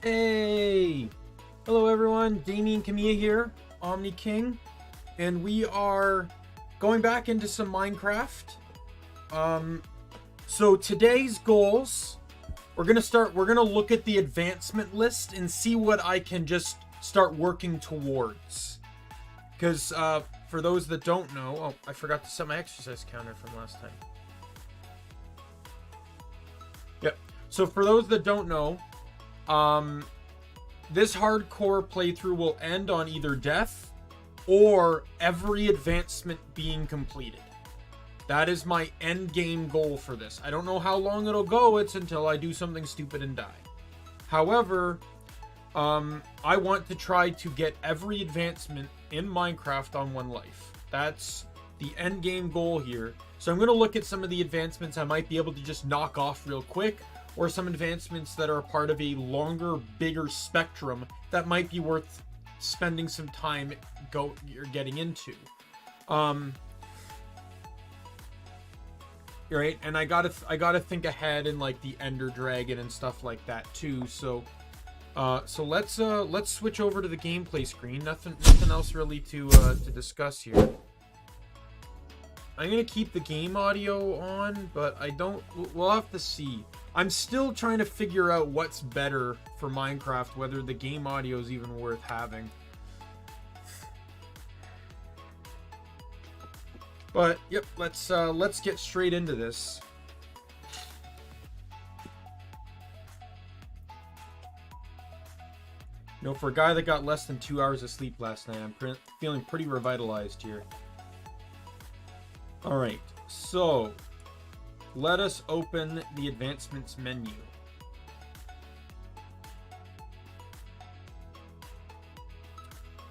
Hey! Hello everyone, Daimien Kamiya here, Omni King, and we are going back into some Minecraft. So today's goals, we're gonna look at the advancement list and see what I can just start working towards. Because for those that don't know, oh, I forgot to set my exercise counter from last time. Yep. So for those that don't know, this hardcore playthrough will end on either death or every advancement being completed. That is my end game goal for this. I don't know how long it'll go. It's until I do something stupid and die. However, I want to try to get every advancement in Minecraft on one life. That's the end game goal here. So I'm going to look at some of the advancements I might be able to just knock off real quick, or some advancements that are part of a longer, bigger spectrum that might be worth spending some time getting into. Right, and I gotta think ahead in like the Ender Dragon and stuff like that too. So let's switch over to the gameplay screen. Nothing else really to discuss here. I'm gonna keep the game audio on, but we'll have to see. I'm still trying to figure out what's better for Minecraft, whether the game audio is even worth having. But yep, let's get straight into this. You know, for a guy that got less than 2 hours of sleep last night, I'm feeling pretty revitalized here. All right, so let us open the advancements menu.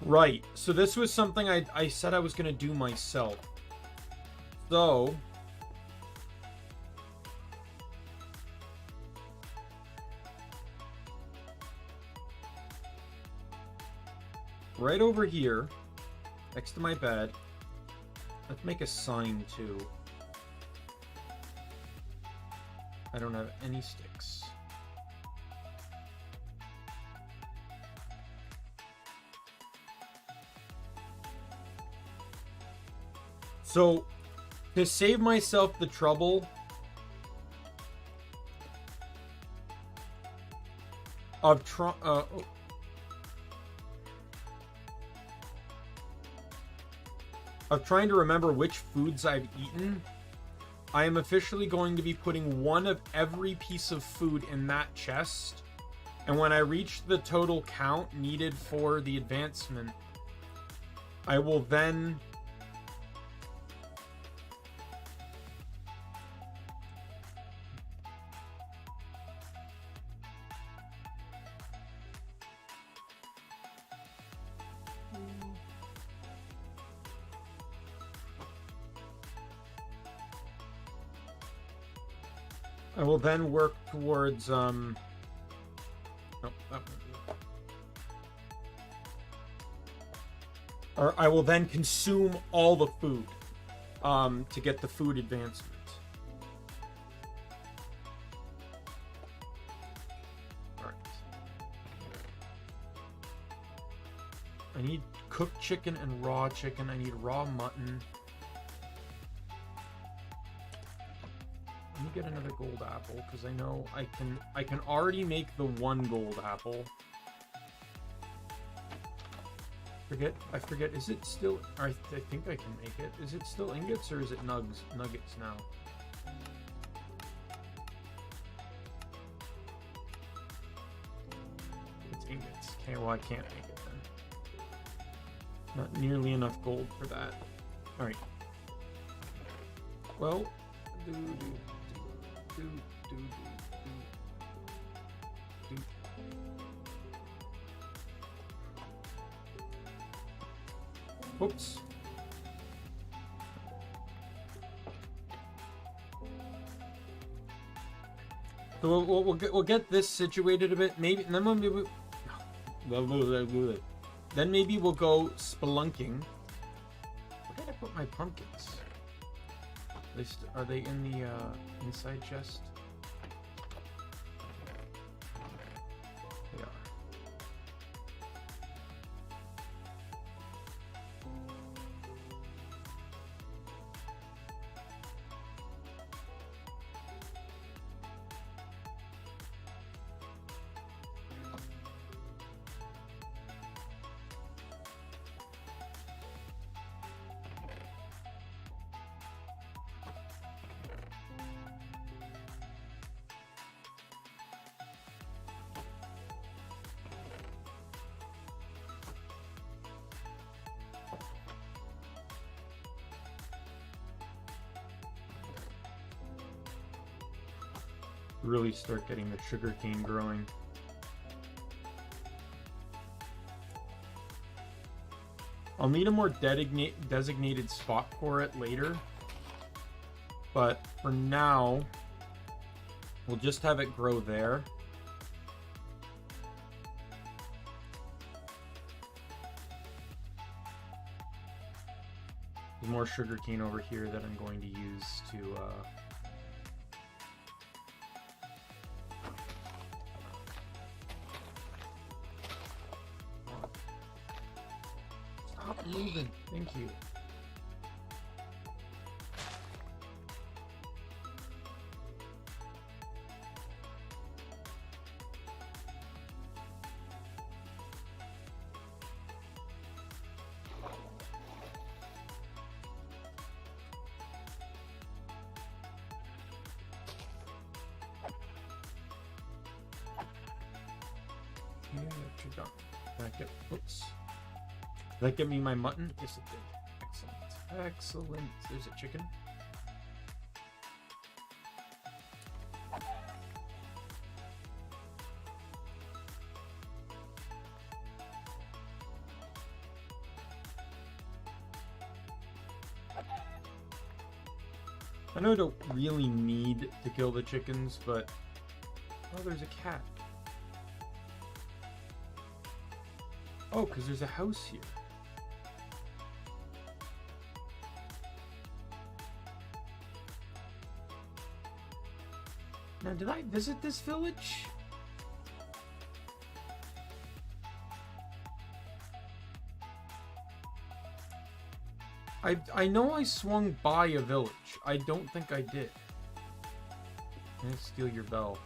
Right, so this was something I said I was going to do myself. So right over here, next to my bed, let's make a sign too. I don't have any sticks. So, to save myself the trouble of trying to remember which foods I've eaten, I am officially going to be putting one of every piece of food in that chest, and when I reach the total count needed for the advancement, I will then work towards or I will then consume all the food to get the food advancement. All right. I need cooked chicken and raw chicken. I need raw mutton. Let me get another gold apple, because I know I can already make the one gold apple. I forget, is it still, I think I can make it. Is it still ingots or is it nuggets now? It's ingots. Okay, well I can't make it then. Not nearly enough gold for that. Alright. Well, Oops. So we'll get this situated a bit, maybe, and then maybe we'll go spelunking. Where did I put my pumpkins? Are they in the inside chest? They are. really start getting the sugarcane growing. I'll need a more designated spot for it later, but for now, we'll just have it grow there. There's more sugarcane over here that I'm going to use to stop moving. Thank you. Oops. Did that get me my mutton? Yes, it did. Excellent. Excellent. There's a chicken. I know I don't really need to kill the chickens, but... Oh, there's a cat. Oh, because there's a house here. Now, did I visit this village? I know I swung by a village. I don't think I did. Can I steal your bell?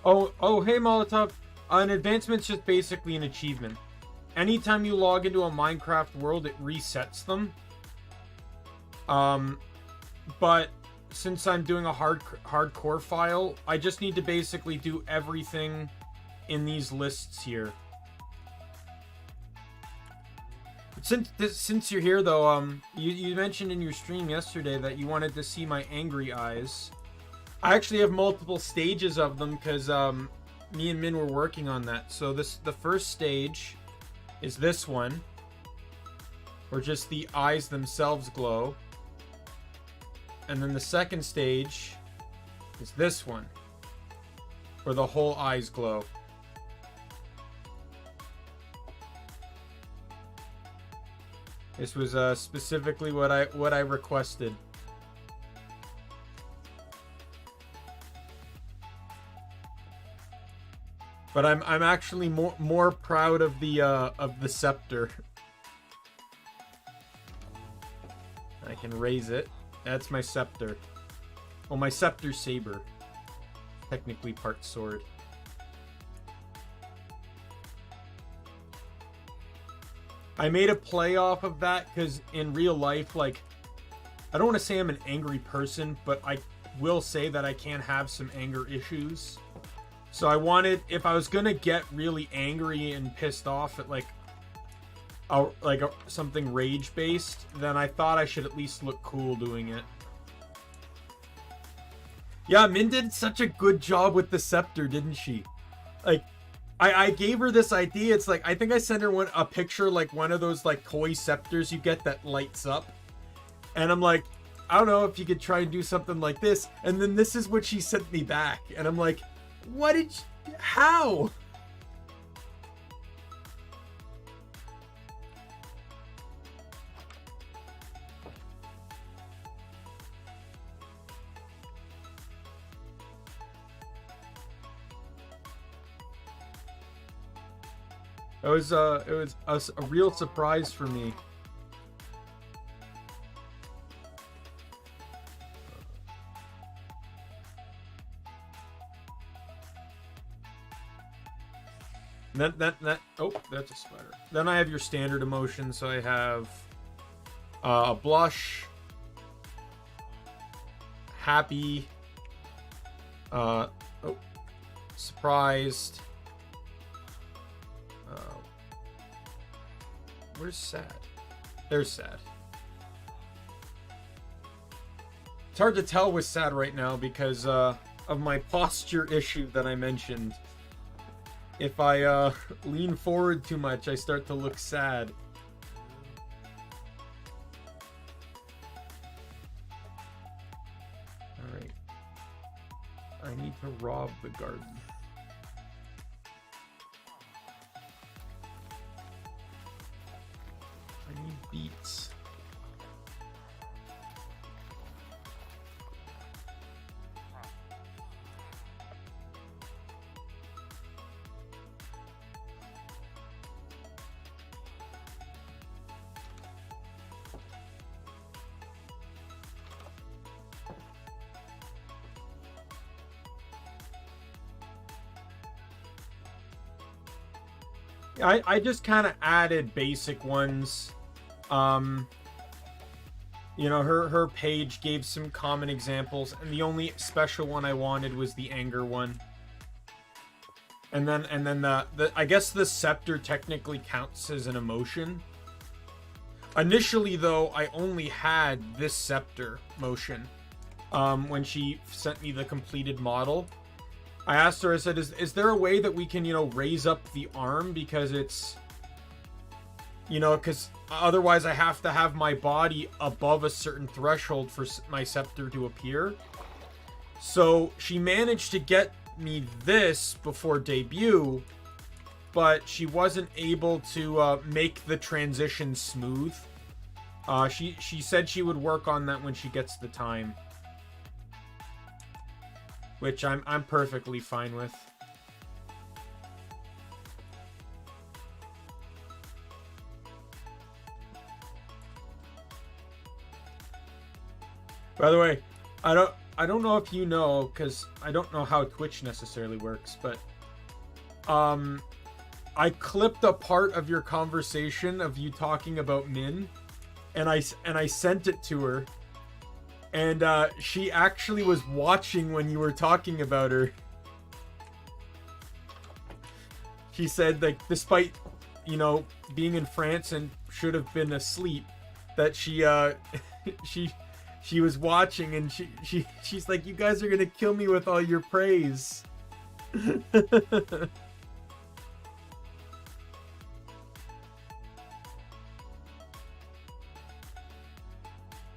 Oh, hey Molotov. An advancement's just basically an achievement. Anytime you log into a Minecraft world, it resets them. But since I'm doing a hardcore file, I just need to basically do everything in these lists here. Since you're here though, you mentioned in your stream yesterday that you wanted to see my angry eyes. I actually have multiple stages of them because me and Min were working on that. So the first stage is this one, where just the eyes themselves glow. And then the second stage is this one, where the whole eyes glow. This was specifically what I requested. But I'm actually more proud of the scepter. I can raise it. That's my scepter. Well, my scepter saber. Technically part sword. I made a play off of that because in real life, like, I don't want to say I'm an angry person, but I will say that I can have some anger issues. So I wanted, if I was gonna get really angry and pissed off at something rage based, then I thought I should at least look cool doing it. Yeah, Min did such a good job with the scepter, didn't she? Like, I gave her this idea. It's like, I think I sent her a picture, like one of those like koi scepters you get that lights up. And I'm like, I don't know if you could try and do something like this. And then this is what she sent me back. And I'm like, what did you, how? It was a real surprise for me. Oh, that's a spider. Then I have your standard emotions. So I have a blush, happy, Oh, surprised. Where's Sad? There's Sad. It's hard to tell with Sad right now because of my posture issue that I mentioned. If I lean forward too much, I start to look sad. Alright. I need to rob the garden. I need beets. I just kind of added basic ones. You know, her page gave some common examples, and the only special one I wanted was the anger one. And then the I guess the scepter technically counts as an emotion. Initially, though, I only had this scepter motion. When she sent me the completed model, I asked her, I said, is there a way that we can, you know, raise up the arm? Because it's, you know, because otherwise I have to have my body above a certain threshold for my scepter to appear. So she managed to get me this before debut, but she wasn't able to make the transition smooth. She said she would work on that when she gets the time. Which I'm perfectly fine with. By the way, I don't know if you know, because I don't know how Twitch necessarily works, but I clipped a part of your conversation of you talking about Min, and I sent it to her. And she actually was watching when you were talking about her. She said, like, despite, you know, being in France and should have been asleep, that she she was watching, and she's like, you guys are gonna kill me with all your praise.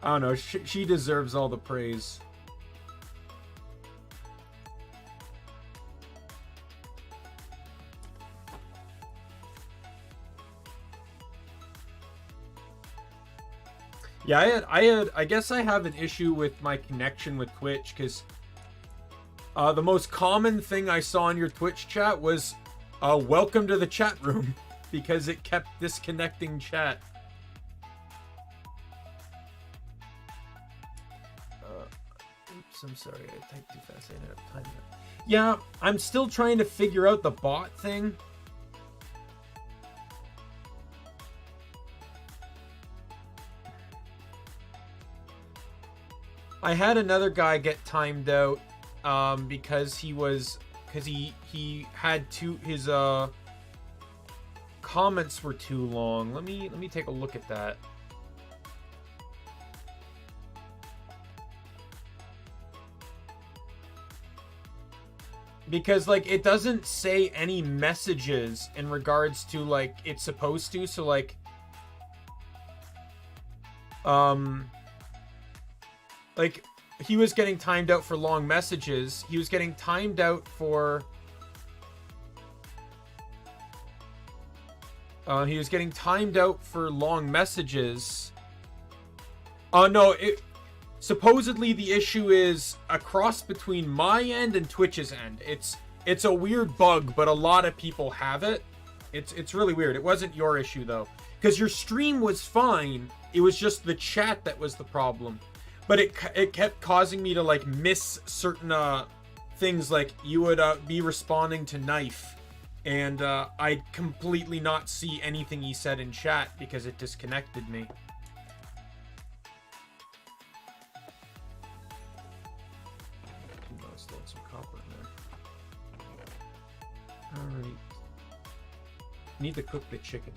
I don't know. She deserves all the praise. Yeah, I guess I have an issue with my connection with Twitch, because the most common thing I saw in your Twitch chat was welcome to the chat room, because it kept disconnecting chat. I'm sorry, I typed too fast. I ended up timing it. Yeah, I'm still trying to figure out the bot thing. I had another guy get timed out because he had his comments were too long. Let me take a look at that. Because, like, it doesn't say any messages in regards to, like, it's supposed to. So, like, he was getting timed out for long messages. He was getting timed out for... he was getting timed out for long messages. No, supposedly the issue is a cross between my end and Twitch's end. It's a weird bug, but a lot of people have it. It's really weird. It wasn't your issue though, because your stream was fine. It was just the chat that was the problem. But it kept causing me to, like, miss certain things, like you would be responding to Knife, and I'd completely not see anything he said in chat because it disconnected me. I still have some copper in there. Alright. Need to cook the chicken.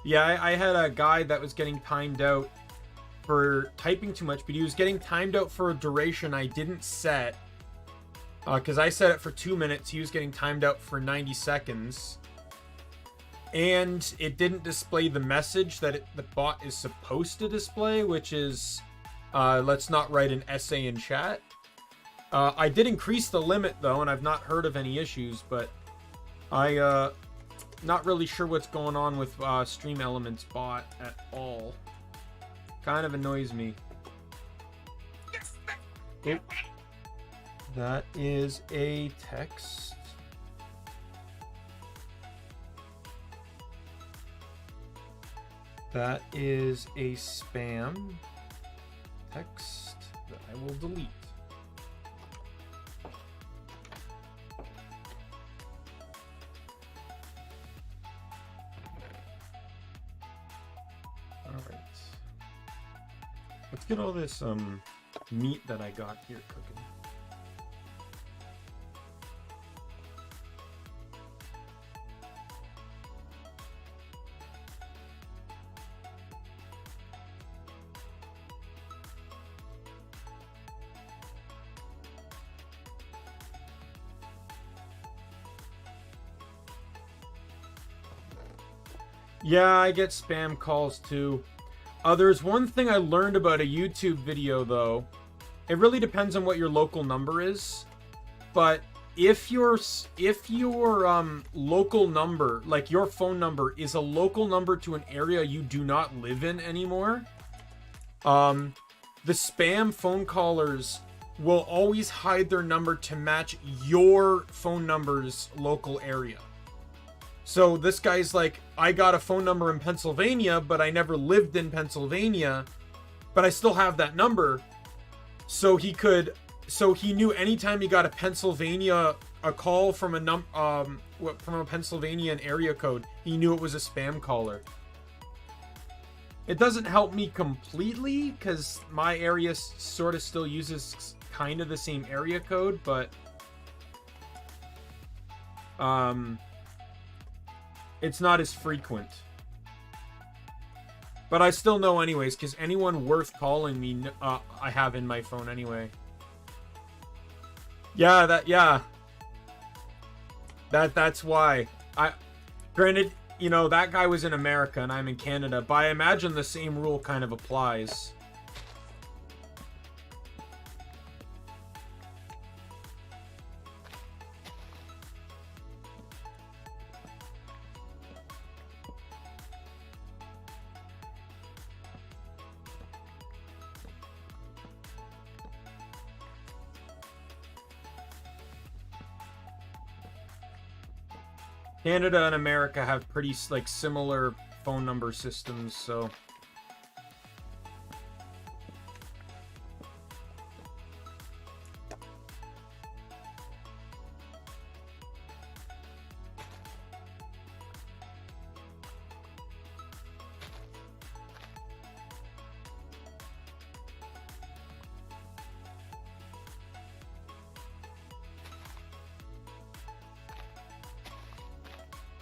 Yeah, I had a guy that was getting timed out for typing too much, but he was getting timed out for a duration I didn't set. Because I set it for 2 minutes, he was getting timed out for 90 seconds. And it didn't display the message that the bot is supposed to display, which is, let's not write an essay in chat. I did increase the limit, though, and I've not heard of any issues, but not really sure what's going on with Stream Elements bot at all. Kind of annoys me. Oop. That is a text. That is a spam text that I will delete. Let's get all this meat that I got here cooking. Yeah, I get spam calls too. There's one thing I learned about a YouTube video, though. It really depends on what your local number is. But if your local number, like your phone number, is a local number to an area you do not live in anymore, the spam phone callers will always hide their number to match your phone number's local area. So this guy's like, I got a phone number in Pennsylvania, but I never lived in Pennsylvania, but I still have that number. So he knew anytime he got a call from a Pennsylvania area code, he knew it was a spam caller. It doesn't help me completely because my area sort of still uses kind of the same area code, but it's not as frequent. But I still know anyways, because anyone worth calling me, I have in my phone anyway. Yeah, that's why. Granted, you know, that guy was in America and I'm in Canada, but I imagine the same rule kind of applies. Canada and America have pretty like similar phone number systems, so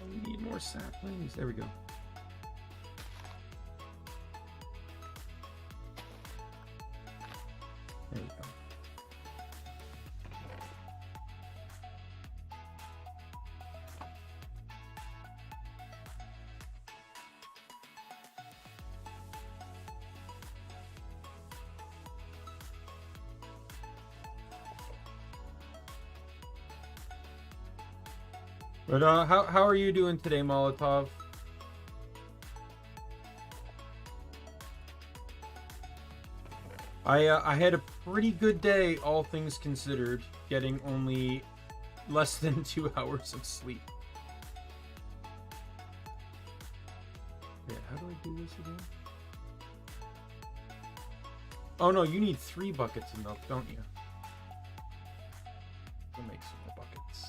we need more saplings. There we go. There we go. But how are you doing today, Molotov? I had a pretty good day, all things considered, getting only less than 2 hours of sleep. Yeah, how do I do this again? Oh no, you need 3 buckets of milk, don't you? We'll make some more buckets.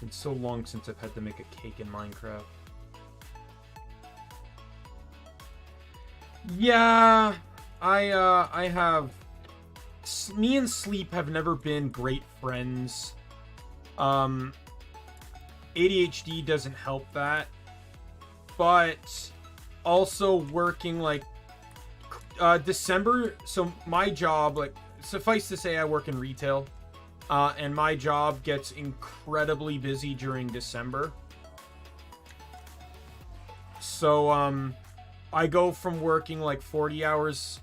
It's so long since I've had to make a cake in Minecraft. Yeah, I have... Me and sleep have never been great friends. ADHD doesn't help that. But also working, like, December... So my job, like, suffice to say I work in retail. And my job gets incredibly busy during December. So, I go from working like 40 hours,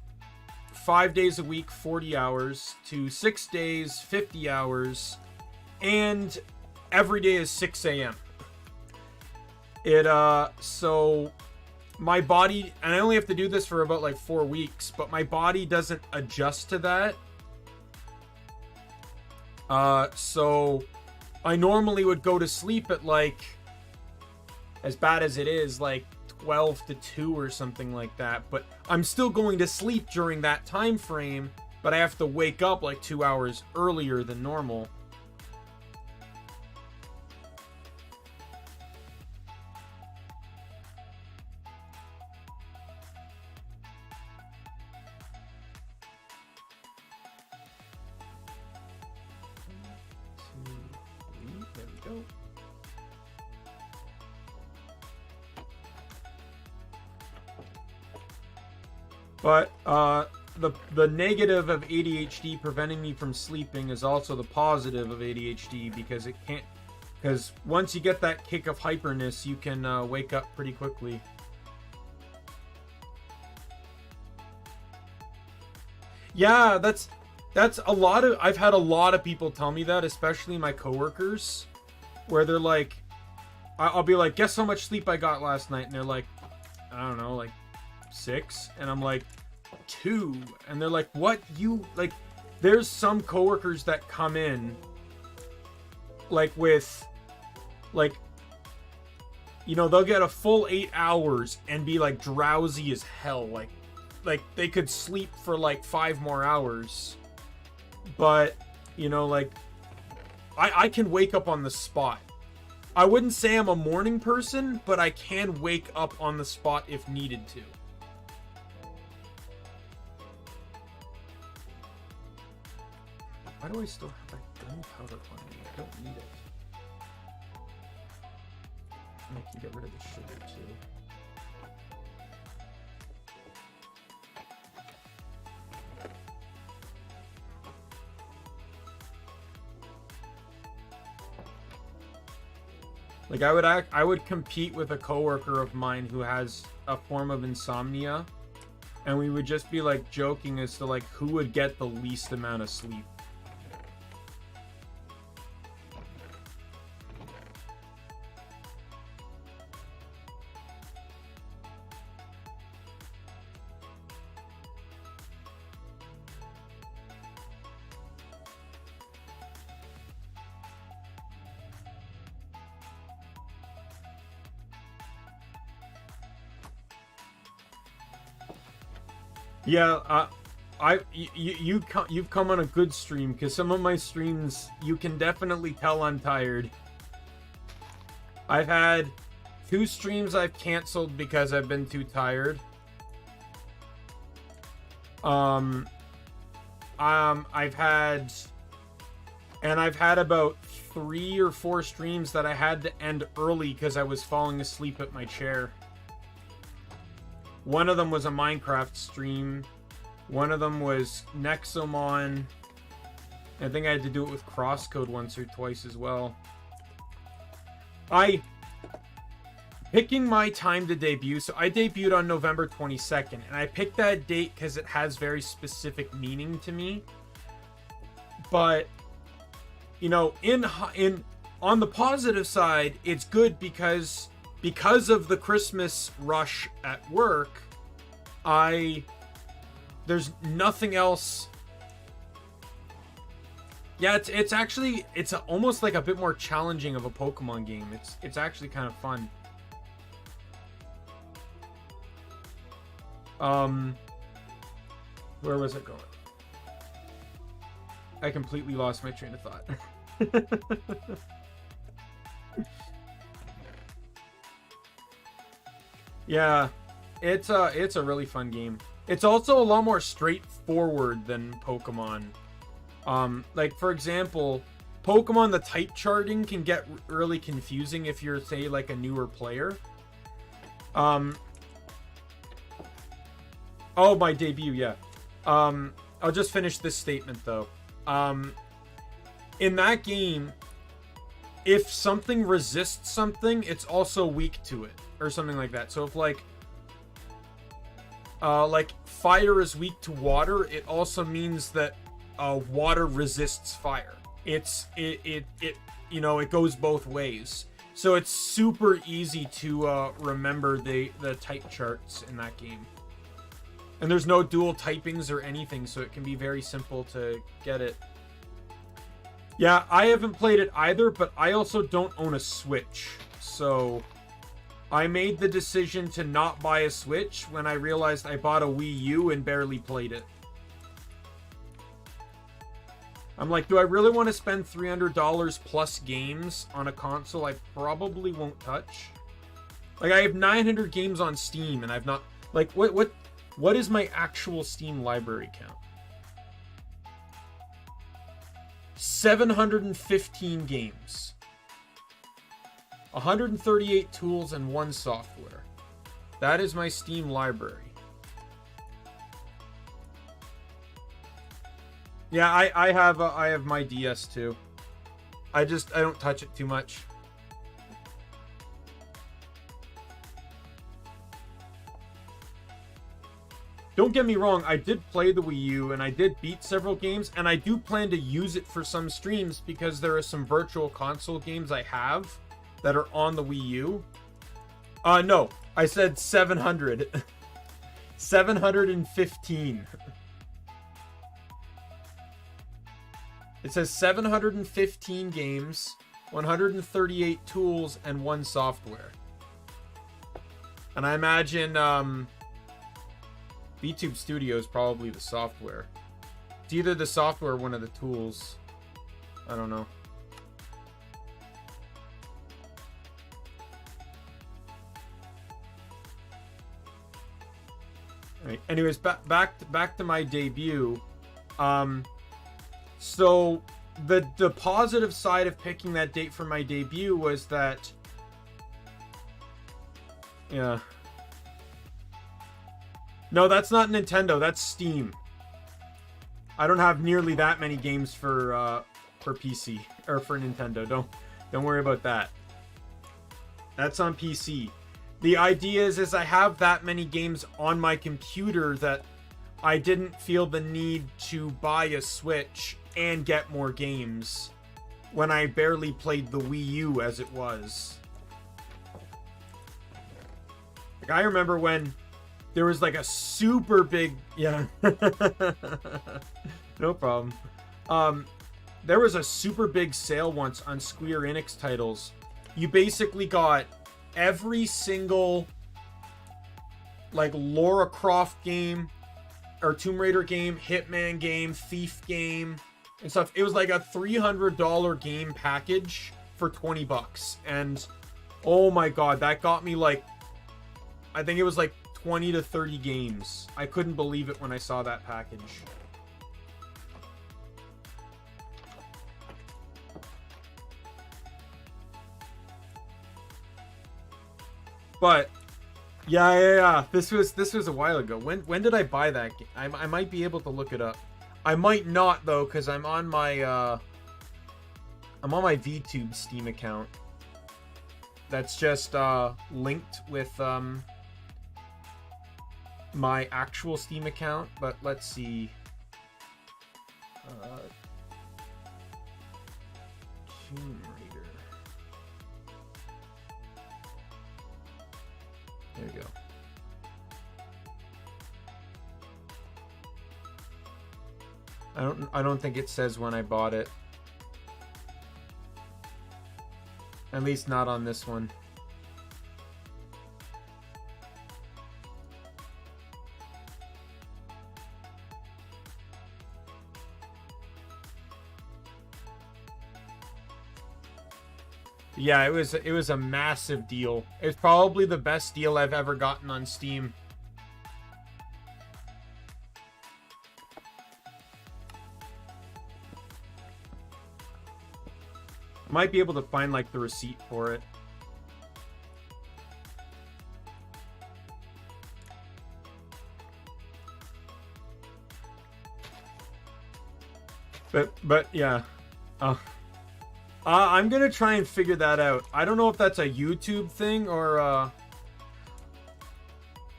5 days a week, 40 hours, to 6 days, 50 hours, and every day is 6 a.m. So my body, and I only have to do this for about like 4 weeks, but my body doesn't adjust to that. So I normally would go to sleep at like, as bad as it is, like 12 to 2 or something like that, but I'm still going to sleep during that time frame, but I have to wake up like 2 hours earlier than normal. There we go. But the negative of ADHD preventing me from sleeping is also the positive of ADHD, because because once you get that kick of hyperness, you can wake up pretty quickly. Yeah, that's a lot of... I've had a lot of people tell me that, especially my coworkers, where they're like, I'll be like, guess how much sleep I got last night? And they're like, I don't know, like 6. And I'm like, 2. And they're like, what? You, like, there's some coworkers that come in like with, like, you know, they'll get a full 8 hours and be like drowsy as hell. Like they could sleep for like 5 more hours. But, you know, like, I can wake up on the spot. I wouldn't say I'm a morning person, but I can wake up on the spot if needed to. Why do I still have that gunpowder on me? I don't need it. I can get rid of the sugar too. Like, I would compete with a coworker of mine who has a form of insomnia, and we would just be like joking as to like who would get the least amount of sleep. Yeah, you've come on a good stream, because some of my streams, you can definitely tell I'm tired. I've had 2 streams I've canceled because I've been too tired. I've had about 3 or 4 streams that I had to end early because I was falling asleep at my chair. One of them was a Minecraft stream. One of them was Nexomon. I think I had to do it with Crosscode once or twice as well. Picking my time to debut. So I debuted on November 22nd. And I picked that date because it has very specific meaning to me. But, you know, on the positive side, it's good because of the Christmas rush at work, there's nothing else. Yeah, it's actually, it's almost like a bit more challenging of a Pokemon game. It's actually kind of fun. Where was it going? I completely lost my train of thought. Yeah, it's a really fun game. It's also a lot more straightforward than Pokemon. Like for example, Pokemon, the type charting can get really confusing if you're, say, like a newer player. Oh, my debut, yeah. I'll just finish this statement though. In that game, if something resists something, it's also weak to it, or something like that. So if like fire is weak to water, it also means that water resists fire. It it goes both ways. So it's super easy to remember the type charts in that game. And there's no dual typings or anything, so it can be very simple to get it. Yeah, I haven't played it either, but I also don't own a Switch. So I made the decision to not buy a Switch when I realized I bought a Wii U and barely played it. I'm like, do I really want to spend $300 plus games on a console I probably won't touch? Like, I have 900 games on Steam, and I've not... Like, what is my actual Steam library count? 715 games. 138 tools and 1 software. That is my Steam library. Yeah, I have my DS too. I don't touch it too much. Don't get me wrong, I did play the Wii U and I did beat several games, and I do plan to use it for some streams because there are some virtual console games I have that are on the Wii U. No, I said 700. 715. It says 715 games, 138 tools, and 1 software. And I imagine Vtube Studio is probably the software. It's either the software or one of the tools. I don't know. Alright, anyways, back to my debut. So the positive side of picking that date for my debut was that, yeah. No, that's not Nintendo. That's Steam. I don't have nearly that many games for PC or for Nintendo. Don't worry about that. That's on PC. The idea is I have that many games on my computer that I didn't feel the need to buy a Switch and get more games when I barely played the Wii U as it was. Like, I remember when there was like a super big... Yeah. No problem. There was a super big sale once on Square Enix titles. You basically got every single like Lara Croft game or Tomb Raider game, Hitman game, Thief game and stuff. It was like a $300 game package for 20 bucks. And oh my god, that got me like, I think it was like 20 to 30 games. I couldn't believe it when I saw that package. But yeah. This was a while ago. When did I buy that game? I might be able to look it up. I might not though, because I'm on my Vtube Steam account. That's just linked with my actual Steam account. But let's see. Tomb Raider. There you go. I don't think it says when I bought it. At least not on this one. Yeah, it was a massive deal. It's probably the best deal I've ever gotten on Steam. Might be able to find like the receipt for it. But yeah. I'm gonna try and figure that out. I don't know if that's a YouTube thing or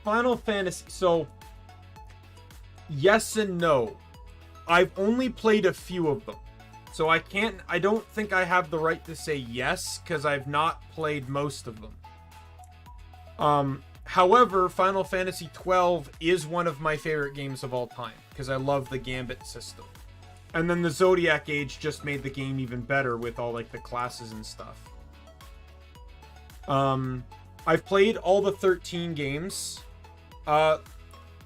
Final Fantasy. So yes and no. I've only played a few of them. So I don't think I have the right to say yes, because I've not played most of them. However, Final Fantasy 12 is one of my favorite games of all time, because I love the Gambit system. And then the Zodiac Age just made the game even better with all like the classes and stuff. I've played all the 13 games. For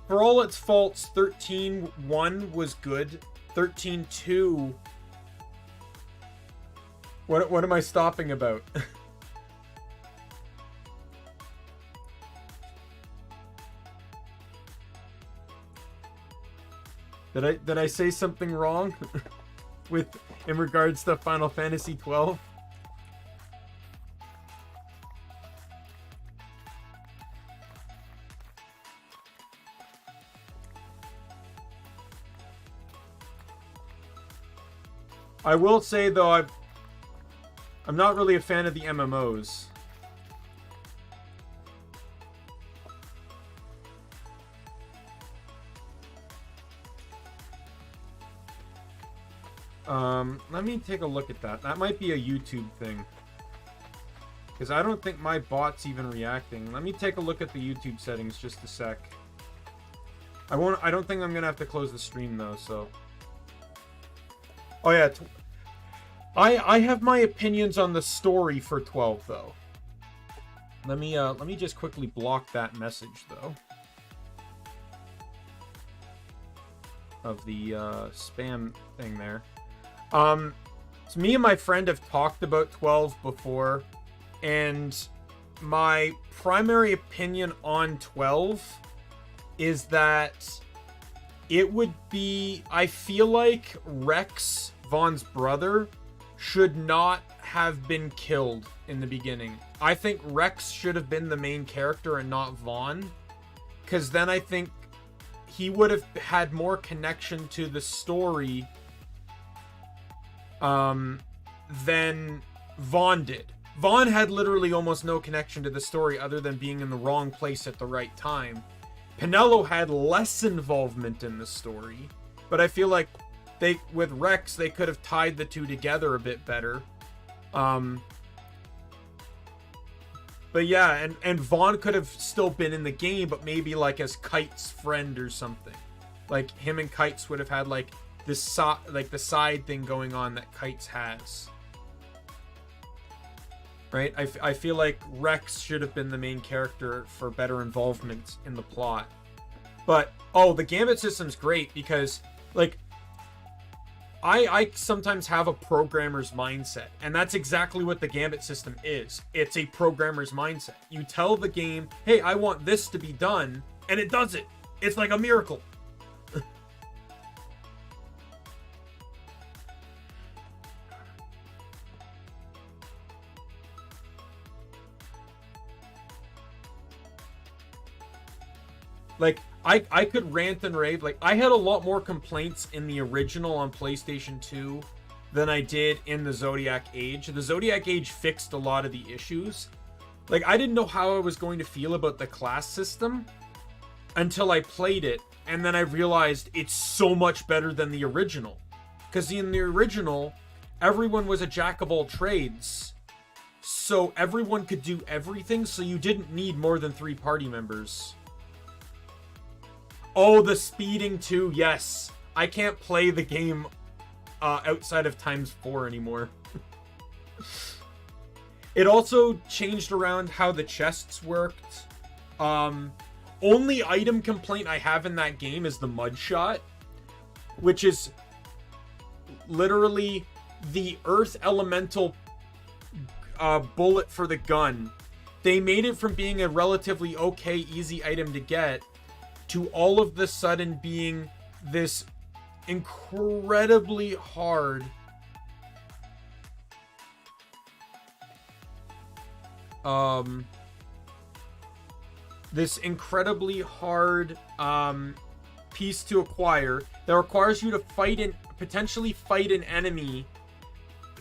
all its faults, 13.1 was good. 13.2... What am I stopping about? Did I say something wrong in regards to Final Fantasy 12? I will say though, I'm not really a fan of the MMOs. Let me take a look at that. That might be a YouTube thing. Because I don't think my bot's even reacting. Let me take a look at the YouTube settings just a sec. I don't think I'm gonna have to close the stream though, so. Oh yeah, I have my opinions on the story for 12 though. Let me just quickly block that message though. Of the spam thing there. So me and my friend have talked about 12 before, and my primary opinion on 12 is that it would be, I feel like Rex, Vaughn's brother, should not have been killed in the beginning. I think Rex should have been the main character and not Vaughn, because then I think he would have had more connection to the story than Vaughn did. Vaughn had literally almost no connection to the story other than being in the wrong place at the right time. Penelo had less involvement in the story, but I feel like with Rex, they could have tied the two together a bit better. But yeah, and Vaughn could have still been in the game, but maybe like as Kite's friend or something. Like him and Kites would have had like this like the side thing going on that Kites has. Right? I feel like Rex should have been the main character for better involvement in the plot. But oh, the Gambit system's great because like I sometimes have a programmer's mindset, and that's exactly what the Gambit system is. It's a programmer's mindset. You tell the game, hey, I want this to be done, and it does it. It's like a miracle. Like, I could rant and rave. Like, I had a lot more complaints in the original on PlayStation 2 than I did in the Zodiac Age. The Zodiac Age fixed a lot of the issues. Like, I didn't know how I was going to feel about the class system until I played it, and then I realized it's so much better than the original. Because in the original, everyone was a jack of all trades, so everyone could do everything, so you didn't need more than 3 party members. Oh, the speeding too, yes. I can't play the game outside of ×4 anymore. It also changed around how the chests worked. Only item complaint I have in that game is the mud shot, which is literally the earth elemental bullet for the gun. They made it from being a relatively okay, easy item to get to all of the sudden being this incredibly hard piece to acquire that requires you to potentially fight an enemy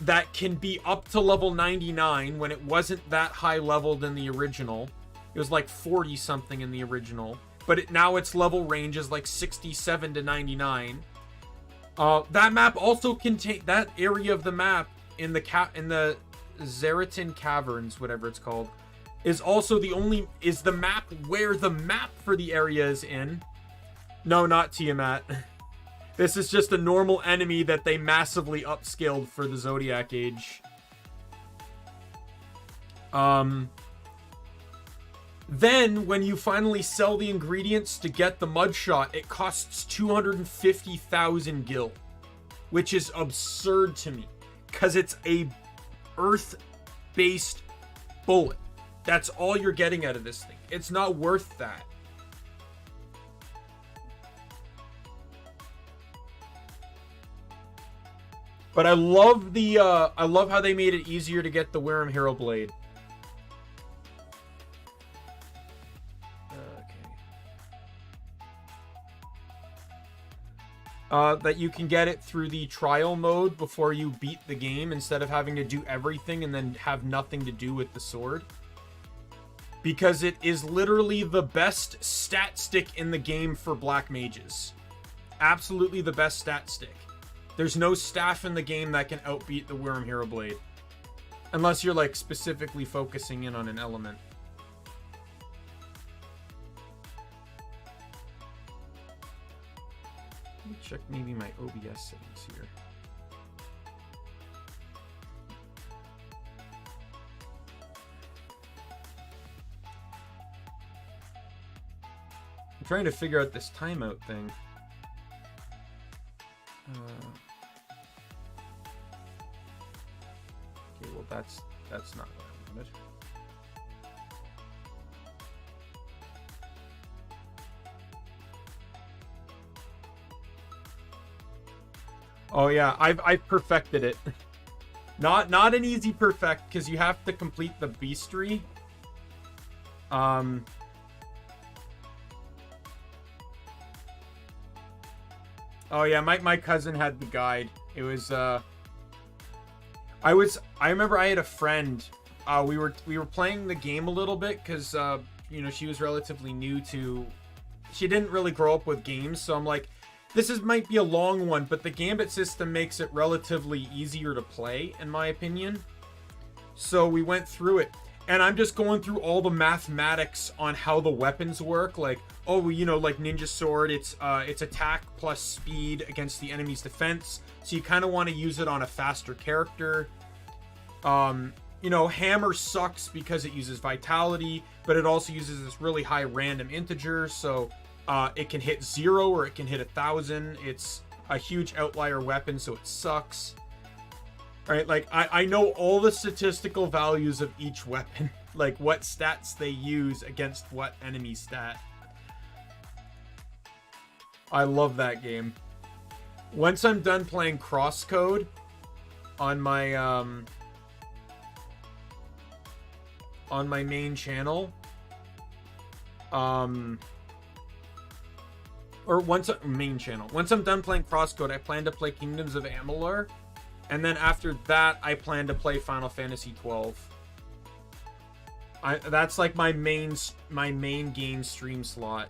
that can be up to level 99 when it wasn't that high leveled in the original. It was like 40 something in the original, but now its level range is like 67 to 99. That map also contains that area of the map in the Zeratin Caverns, whatever it's called, is also the map where the map for the area is in. No, not Tiamat. This is just a normal enemy that they massively upscaled for the Zodiac Age. Then, when you finally sell the ingredients to get the mudshot, it costs 250,000 gil. Which is absurd to me. Because it's a earth-based bullet. That's all you're getting out of this thing. It's not worth that. But I love how they made it easier to get the Wyrm Hero Blade. That you can get it through the trial mode before you beat the game instead of having to do everything and then have nothing to do with the sword. Because it is literally the best stat stick in the game for black mages. Absolutely the best stat stick. There's no staff in the game that can outbeat the Wyrm Hero Blade. Unless you're like specifically focusing in on an element. Let me check maybe my OBS settings here. I'm trying to figure out this timeout thing. Okay, well that's not what I wanted. Oh yeah, I've perfected it. Not an easy perfect because you have to complete the beastry. Oh yeah, my cousin had the guide. It was I remember I had a friend. We were playing the game a little bit because you know, she was relatively new to. She didn't really grow up with games, so I'm like, might be a long one, but the gambit system makes it relatively easier to play, in my opinion. So we went through it, and I'm just going through all the mathematics on how the weapons work. Like, oh, you know, like Ninja Sword, it's attack plus speed against the enemy's defense. So you kind of want to use it on a faster character. You know, Hammer sucks because it uses Vitality, but it also uses this really high random integer. So it can hit 0 or it can hit 1,000. It's a huge outlier weapon, so it sucks. Right, like I know all the statistical values of each weapon, like what stats they use against what enemy stat. I love that game. Once I'm done playing Crosscode on my main channel, once I'm done playing Crosscode, I plan to play Kingdoms of Amalur. And then after that, I plan to play Final Fantasy 12. That's like my main game stream slot.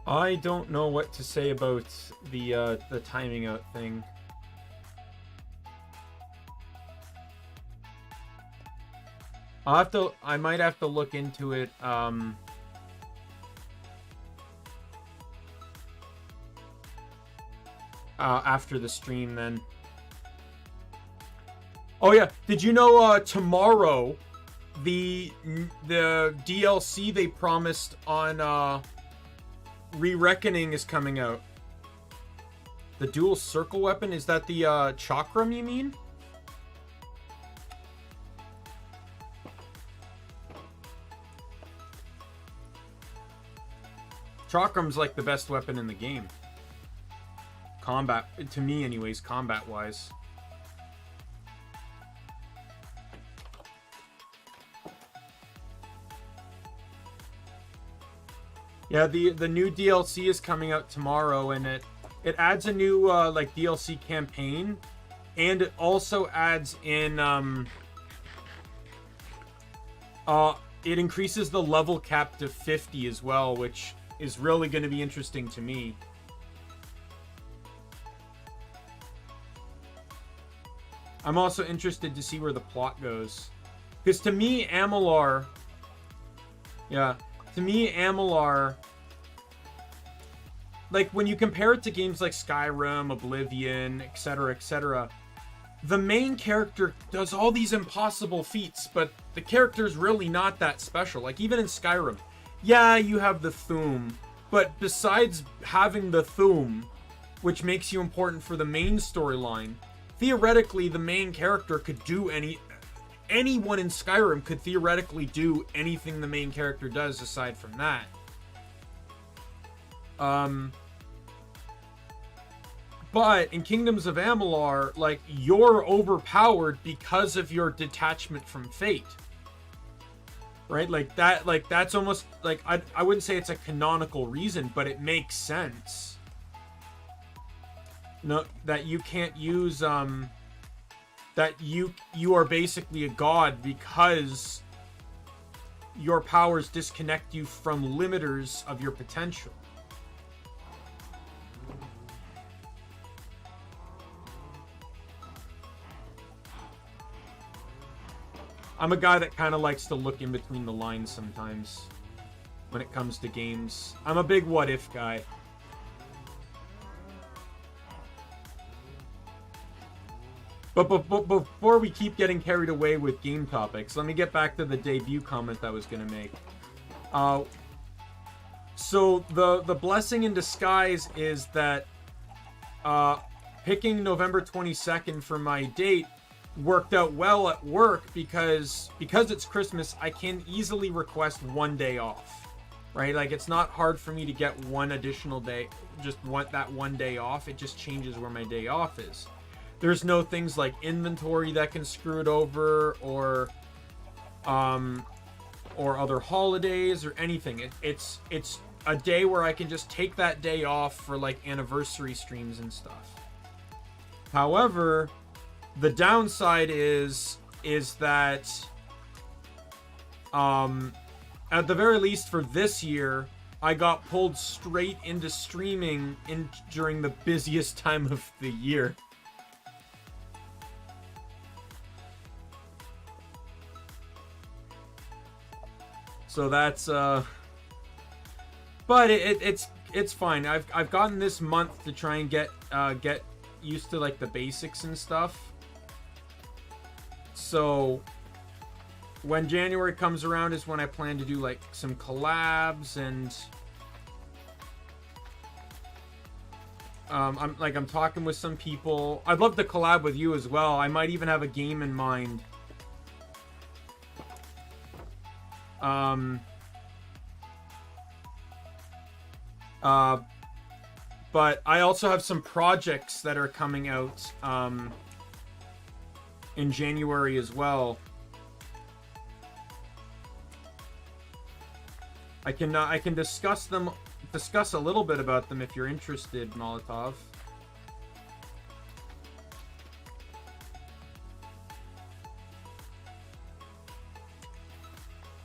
I don't know what to say about the timing out thing. I might have to look into it. After the stream then. Oh yeah, did you know tomorrow the DLC they promised on Re-Reckoning is coming out? The dual circle weapon? Is that the chakram you mean? Chakram's like the best weapon in the game. Combat, to me anyways, combat-wise. Yeah, the new DLC is coming out tomorrow, and it adds a new like DLC campaign, and it also adds in it increases the level cap to 50 as well, which is really going to be interesting to me. I'm also interested to see where the plot goes, because to me Amalar, like when you compare it to games like Skyrim, Oblivion, etc., the main character does all these impossible feats, but the character's really not that special. Like even in Skyrim, yeah, you have the Thu'um, but besides having the Thu'um, which makes you important for the main storyline, theoretically the main character could do anyone in Skyrim could theoretically do anything the main character does aside from that. But in Kingdoms of Amalur, like, you're overpowered because of your detachment from fate. Right? Like that's almost like, I wouldn't say it's a canonical reason, but it makes sense. No, that you can't use that you are basically a god because your powers disconnect you from limiters of your potential. I'm a guy that kind of likes to look in between the lines sometimes when it comes to games. I'm a big what if guy. But before we keep getting carried away with game topics, let me get back to the debut comment I was going to make. So the blessing in disguise is that picking November 22nd for my date worked out well at work because it's Christmas. I can easily request one day off, right? Like, it's not hard for me to get one additional day, just want that one day off. It just changes where my day off is. There's no things like inventory that can screw it over, or other holidays or anything. It's a day where I can just take that day off for like anniversary streams and stuff. However, the downside is that at the very least for this year, I got pulled straight into streaming during the busiest time of the year. So that's but it's fine. I've gotten this month to try and get used to like the basics and stuff. So when January comes around is when I plan to do like some collabs, and I'm talking with some people. I'd love to collab with you as well. I might even have a game in mind. But I also have some projects that are coming out in January as well. I can discuss a little bit about them if you're interested, Molotov.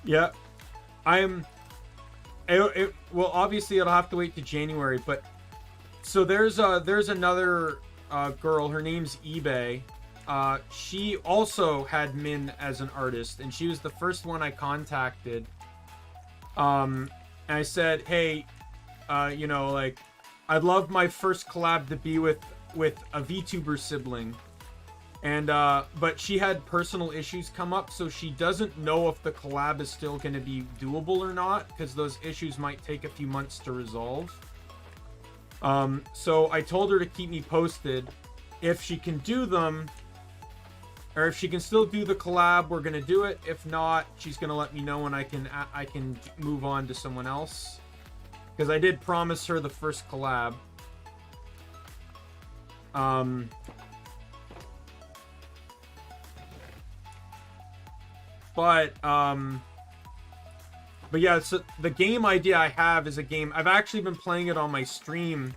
Yeah, well, obviously it'll have to wait to January, but so there's another girl. Her name's eBay. She also had Min as an artist, and she was the first one I contacted. And I said, hey, you know, like, I'd love my first collab to be with a VTuber sibling. And, but she had personal issues come up, so she doesn't know if the collab is still going to be doable or not, because those issues might take a few months to resolve. So I told her to keep me posted. If she can do them, or if she can still do the collab, we're gonna do it. If not, she's gonna let me know and I can move on to someone else. Because I did promise her the first collab. But yeah, so the game idea I have is a game, I've actually been playing it on my stream,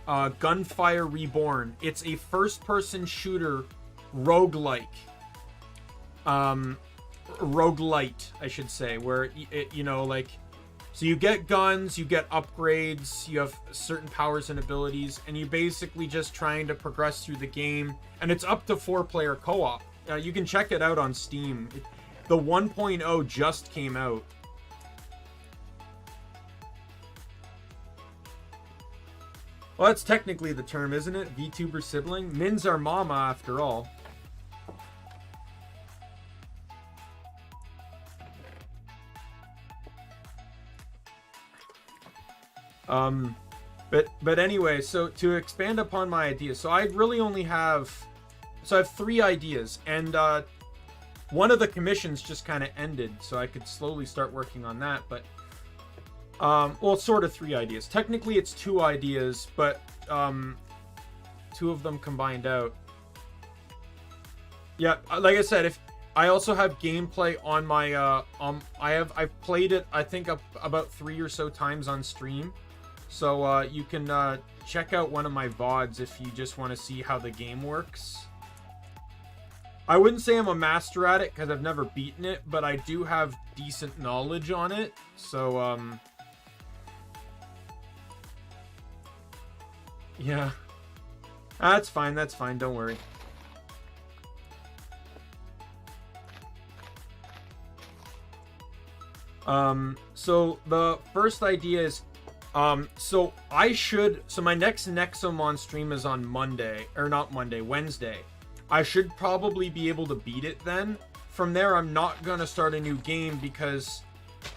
Gunfire Reborn. It's a first-person shooter roguelike. Roguelite, I should say, where, you know, like, so you get guns, you get upgrades, you have certain powers and abilities, and you're basically just trying to progress through the game, and it's up to 4-player co-op. You can check it out on Steam. The 1.0 just came out. Well, that's technically the term, isn't it? VTuber sibling? Min's our mama, after all. But anyway, so to expand upon my ideas, so I really only have, so I have 3 ideas, and one of the commissions just kind of ended, so I could slowly start working on that, but well, sort of 3 ideas. Technically, it's 2 ideas, but 2 of them combined out. Yeah, like I said, if I also have gameplay on my I've played it, I think, about 3 or so times on stream. So you can check out one of my VODs if you just want to see how the game works. I wouldn't say I'm a master at it because I've never beaten it, but I do have decent knowledge on it. So yeah, that's fine. That's fine. Don't worry. So the first idea is, so my next Nexomon stream is on Monday, or not Monday, Wednesday. I should probably be able to beat it then. From there, I'm not gonna start a new game because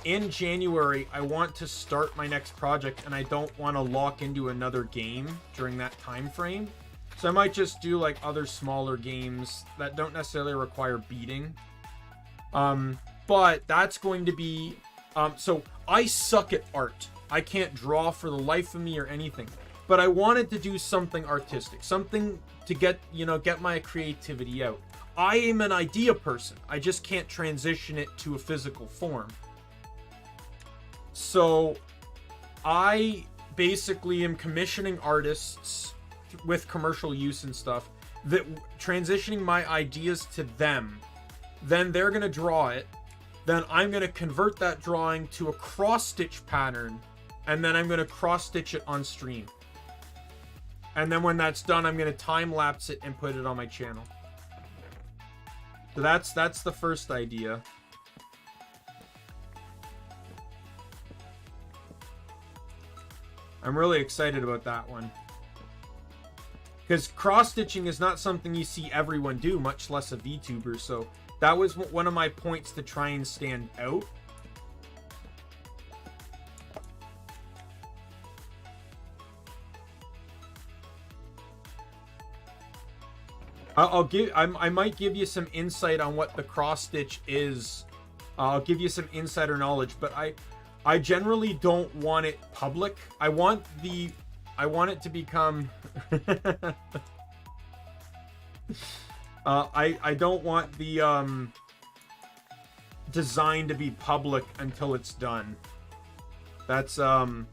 in January, I want to start my next project and I don't want to lock into another game during that time frame. So I might just do like other smaller games that don't necessarily require beating. But that's going to be, so I suck at art. I can't draw for the life of me or anything, but I wanted to do something artistic, something to get my creativity out. I am an idea person. I just can't transition it to a physical form. So I basically am commissioning artists with commercial use and stuff, that transitioning my ideas to them. Then they're going to draw it. Then I'm going to convert that drawing to a cross-stitch pattern, and then I'm going to cross-stitch it on stream. And then when that's done, I'm going to time-lapse it and put it on my channel. So that's the first idea. I'm really excited about that one. Because cross-stitching is not something you see everyone do, much less a VTuber, so that was one of my points to try and stand out. I might give you some insight on what the cross-stitch is. I'll give you some insider knowledge, but I generally don't want it public. I want it to become I don't want the design to be public until it's done. That's how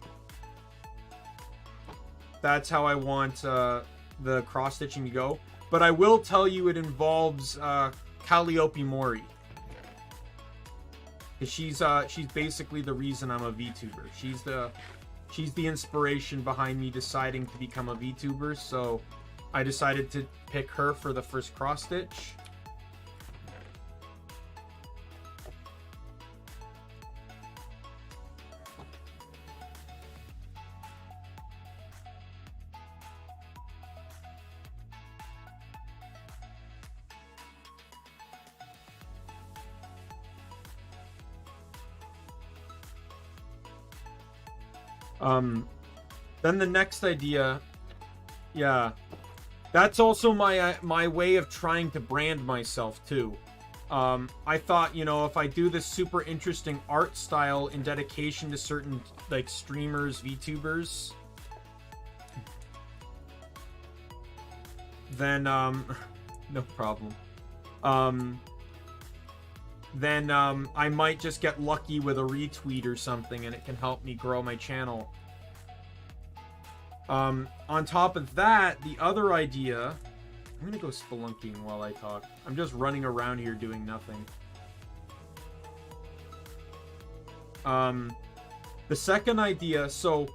I want the cross-stitching to go. But I will tell you it involves Calliope Mori. She's basically the reason I'm a VTuber. She's the inspiration behind me deciding to become a VTuber, so I decided to pick her for the first cross-stitch. Then the next idea, yeah, that's also my way of trying to brand myself too. I thought, you know, if I do this super interesting art style in dedication to certain like streamers, VTubers, then no problem. Then I might just get lucky with a retweet or something, and it can help me grow my channel. On top of that, the other idea, I'm gonna go spelunking while I talk. I'm just running around here doing nothing. The second idea, so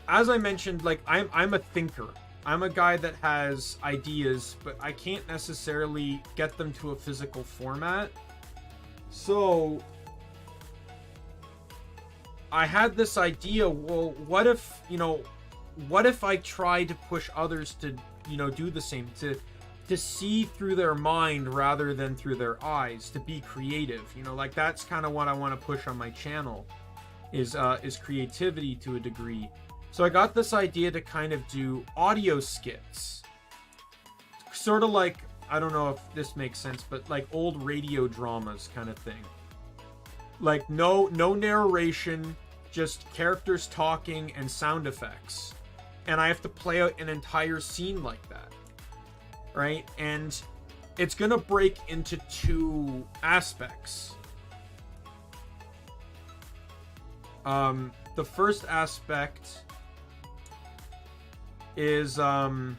as I mentioned, like I'm a thinker. I'm a guy that has ideas, but I can't necessarily get them to a physical format. So I had this idea, well, what if, you know, what if I try to push others to, you know, do the same, to see through their mind rather than through their eyes, to be creative, you know, like that's kind of what I want to push on my channel, is creativity to a degree. So I got this idea to kind of do audio skits, sort of like, I don't know if this makes sense, but like old radio dramas kind of thing. Like no narration, just characters talking and sound effects. And I have to play out an entire scene like that. Right? And it's going to break into two aspects. The first aspect is the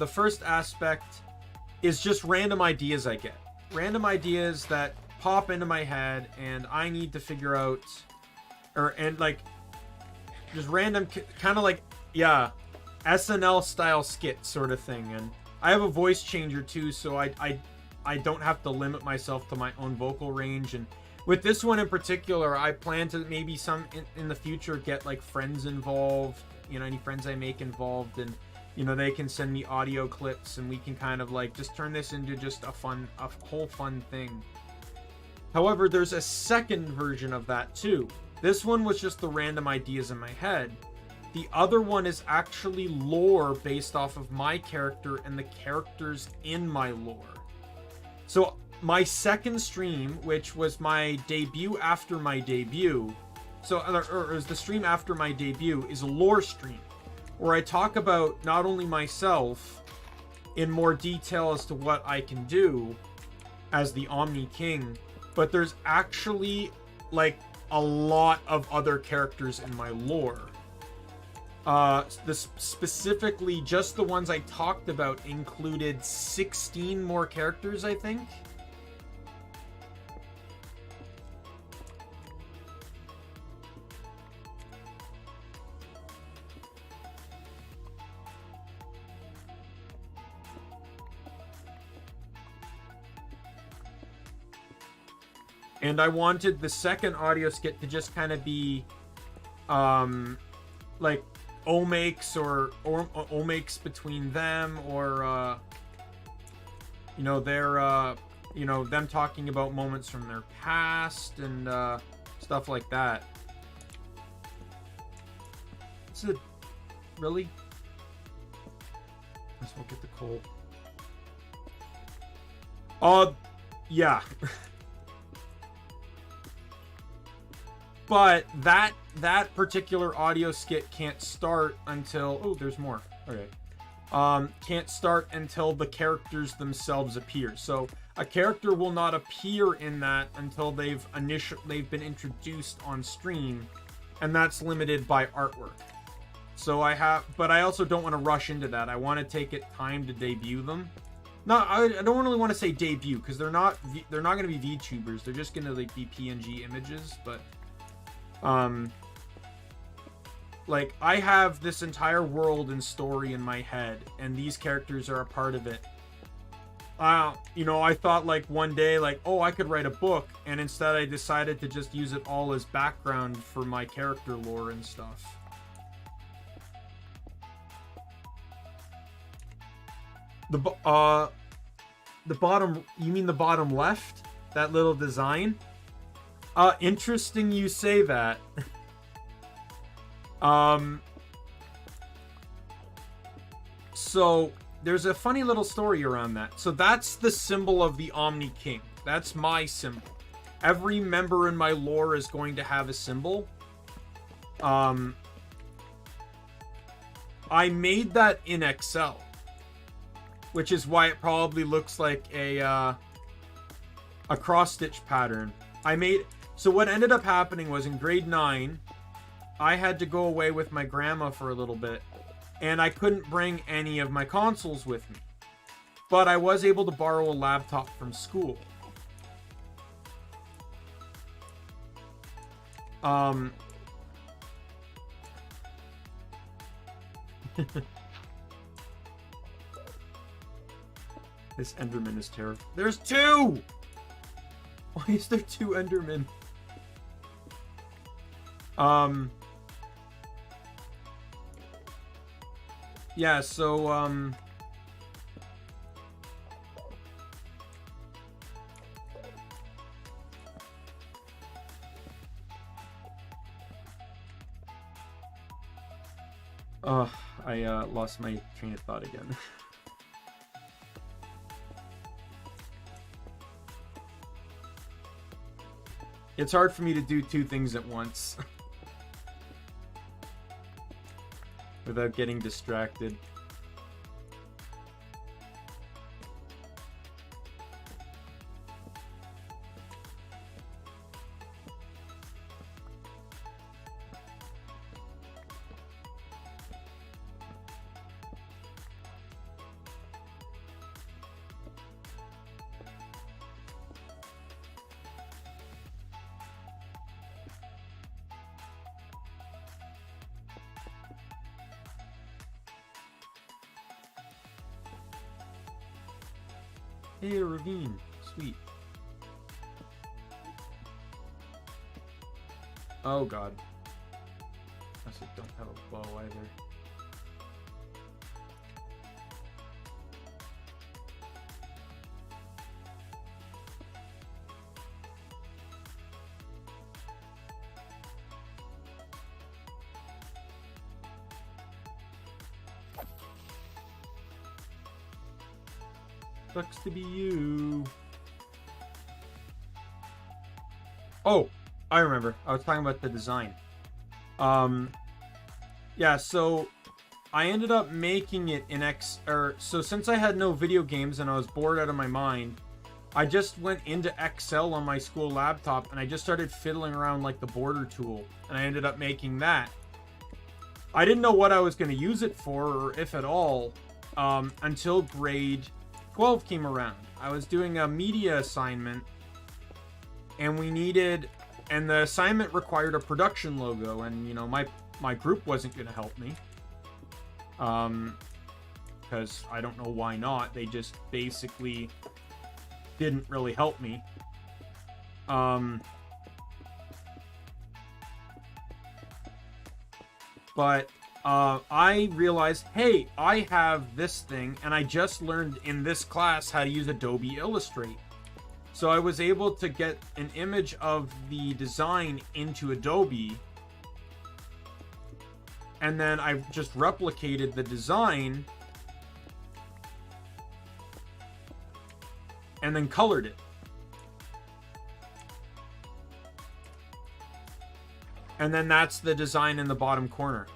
first aspect is just random ideas I get. Random ideas that pop into my head and I need to figure out, and like just random kind of like, yeah, SNL style skit sort of thing. And I have a voice changer too, so I don't have to limit myself to my own vocal range. And with this one in particular, I plan to maybe in the future get like friends involved, you know, any friends I make involved, and you know, they can send me audio clips and we can kind of like just turn this into just a whole fun thing. However, there's a second version of that too. This one was just the random ideas in my head. The other one is actually lore based off of my character and the characters in my lore. So my second stream, which was my debut after my debut, or is the stream after my debut, is a lore stream where I talk about not only myself in more detail as to what I can do as the Omni King, but there's actually like a lot of other characters in my lore. Specifically, just the ones I talked about included 16 more characters, I think. And I wanted the second audio skit to just kind of be like omakes or omakes between them, or you know, their you know, them talking about moments from their past and stuff like that. It's a really, let's look at the coal. Yeah. But that particular audio skit can't start until, oh, there's more. Okay. Can't start until the characters themselves appear. So a character will not appear in that until they've been introduced on stream, and that's limited by artwork. So but I also don't want to rush into that. I want to take it time to debut them. No, I don't really want to say debut, because they're not going to be VTubers. They're just going to like be PNG images, but like I have this entire world and story in my head, and these characters are a part of it. You know, I thought like one day, like, oh, I could write a book, and instead I decided to just use it all as background for my character lore and stuff. The bottom, you mean the bottom left? that little design. Interesting you say that. So there's a funny little story around that. So that's the symbol of the Omni King. That's my symbol. Every member in my lore is going to have a symbol. I made that in Excel, which is why it probably looks like a cross-stitch pattern. So what ended up happening was in grade 9, I had to go away with my grandma for a little bit, and I couldn't bring any of my consoles with me. But I was able to borrow a laptop from school. This Enderman is terrible. There's 2! Why is there 2 Endermen? Yeah, so, I lost my train of thought again. It's hard for me to do 2 things at once. Without getting distracted. Hey, a ravine. Sweet. Oh, God. I also don't have a bow either. Sucks to be you. Oh, I remember. I was talking about the design. Yeah, so I ended up making it in so since I had no video games and I was bored out of my mind, I just went into Excel on my school laptop and I just started fiddling around like the border tool, and I ended up making that. I didn't know what I was going to use it for, or if at all, until grade 12 came around. I was doing a media assignment, and and the assignment required a production logo, and, you know, my group wasn't going to help me. Because I don't know why not. They just basically didn't really help me. But I realized, hey, I have this thing, and I just learned in this class how to use Adobe Illustrate. So I was able to get an image of the design into Adobe, and then I just replicated the design and then colored it. And then that's the design in the bottom corner.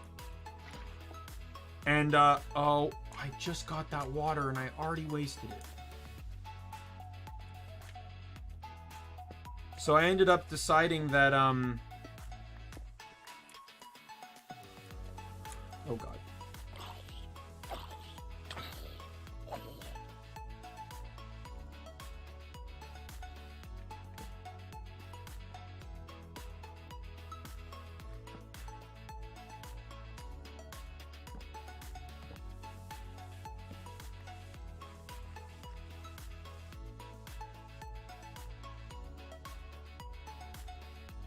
And, oh, I just got that water and I already wasted it. So I ended up deciding that, oh God.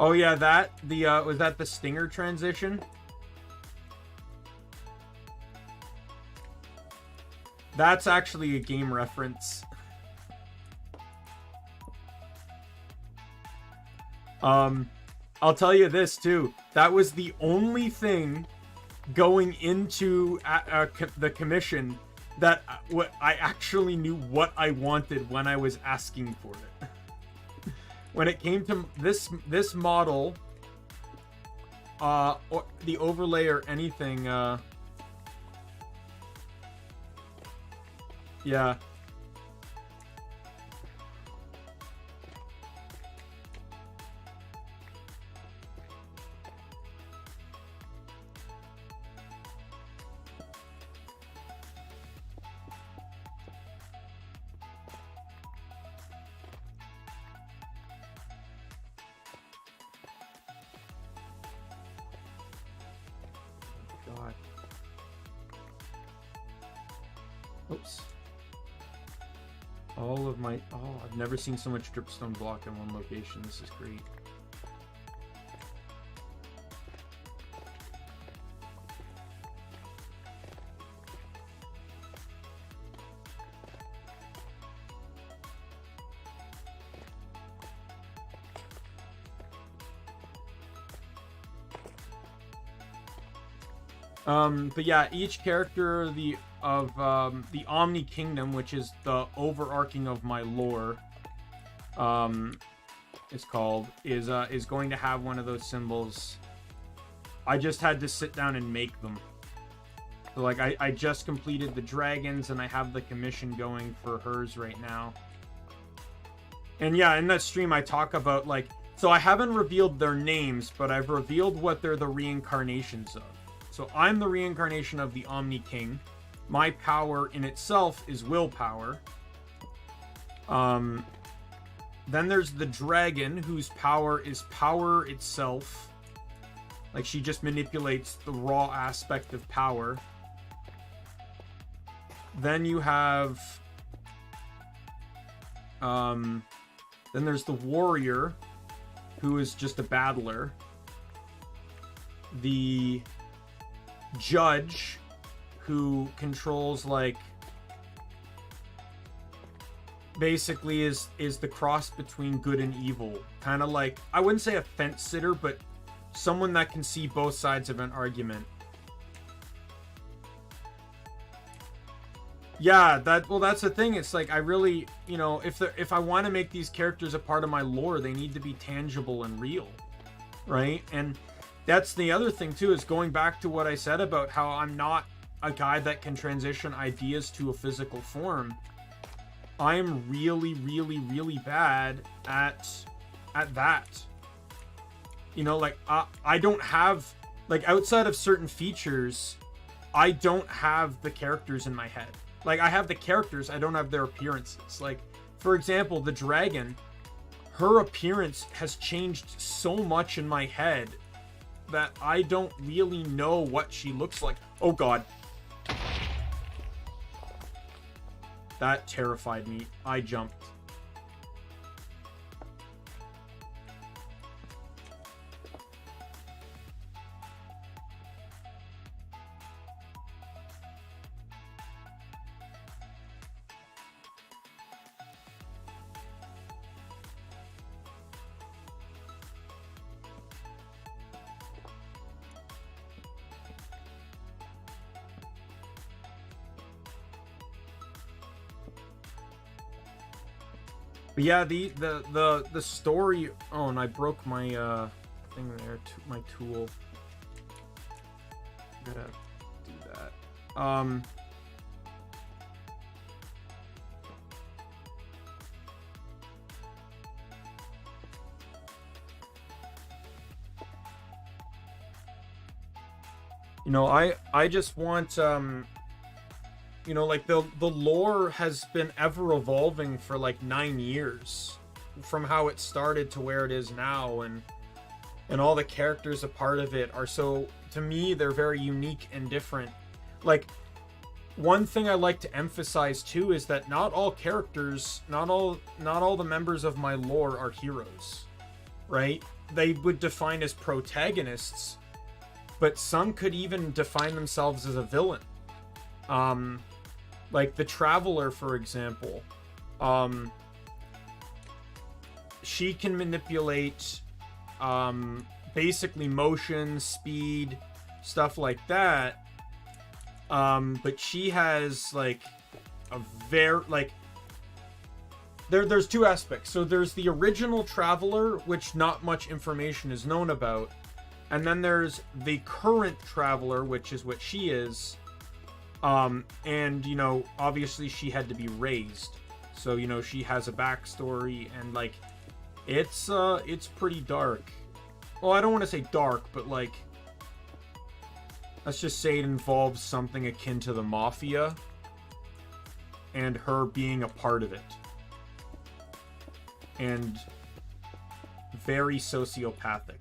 Oh yeah, was that the Stinger transition? That's actually a game reference. I'll tell you this too. That was the only thing going into the commission that I actually knew what I wanted when I was asking for it. When it came to this model, or the overlay or anything, yeah. God. Oops. All of my... Oh, I've never seen so much dripstone block in one location. This is great. But yeah, each character of the Omni Kingdom, which is the overarching of my lore, is going to have one of those symbols. I just had to sit down and make them. So like I just completed the dragons and I have the commission going for hers right now. And yeah, in that stream I talk about like, so I haven't revealed their names, but I've revealed what they're the reincarnations of. So I'm the reincarnation of the Omni King. My power in itself is willpower. Then there's the dragon, whose power is power itself. Like, she just manipulates the raw aspect of power. Then you have... then there's the warrior, who is just a battler. The judge, who controls, like, basically is the cross between good and evil. Kind of like, I wouldn't say a fence sitter, but someone that can see both sides of an argument. Yeah, that's the thing. It's like, I really, you know, if I want to make these characters a part of my lore, they need to be tangible and real, right? And that's the other thing too, is going back to what I said about how I'm not a guy that can transition ideas to a physical form. I'm really, really, really bad at that. You know, like, I don't have, like, outside of certain features, I don't have the characters in my head. Like, I have the characters, I don't have their appearances. Like, for example, the dragon, her appearance has changed so much in my head that I don't really know what she looks like. Oh god. That terrified me. I jumped. But yeah, the story. Oh, and I broke my thing there. My tool. Gotta do that. You know, I just want you know, like, the lore has been ever evolving for like 9 years from how it started to where it is now, and all the characters a part of it are, so to me they're very unique and different. Like, one thing I like to emphasize too is that not all characters, not all the members of my lore are heroes, right? They would define as protagonists, but some could even define themselves as a villain. Like the Traveler, for example. She can manipulate basically motion, speed, stuff like that. But she has like a very like there's two aspects. So there's the original Traveler, which not much information is known about, and then there's the current Traveler, which is what she is. And you know, obviously she had to be raised, so you know she has a backstory, and like it's pretty dark. Well, I don't want to say dark, but like, let's just say it involves something akin to the Mafia and her being a part of it, and very sociopathic.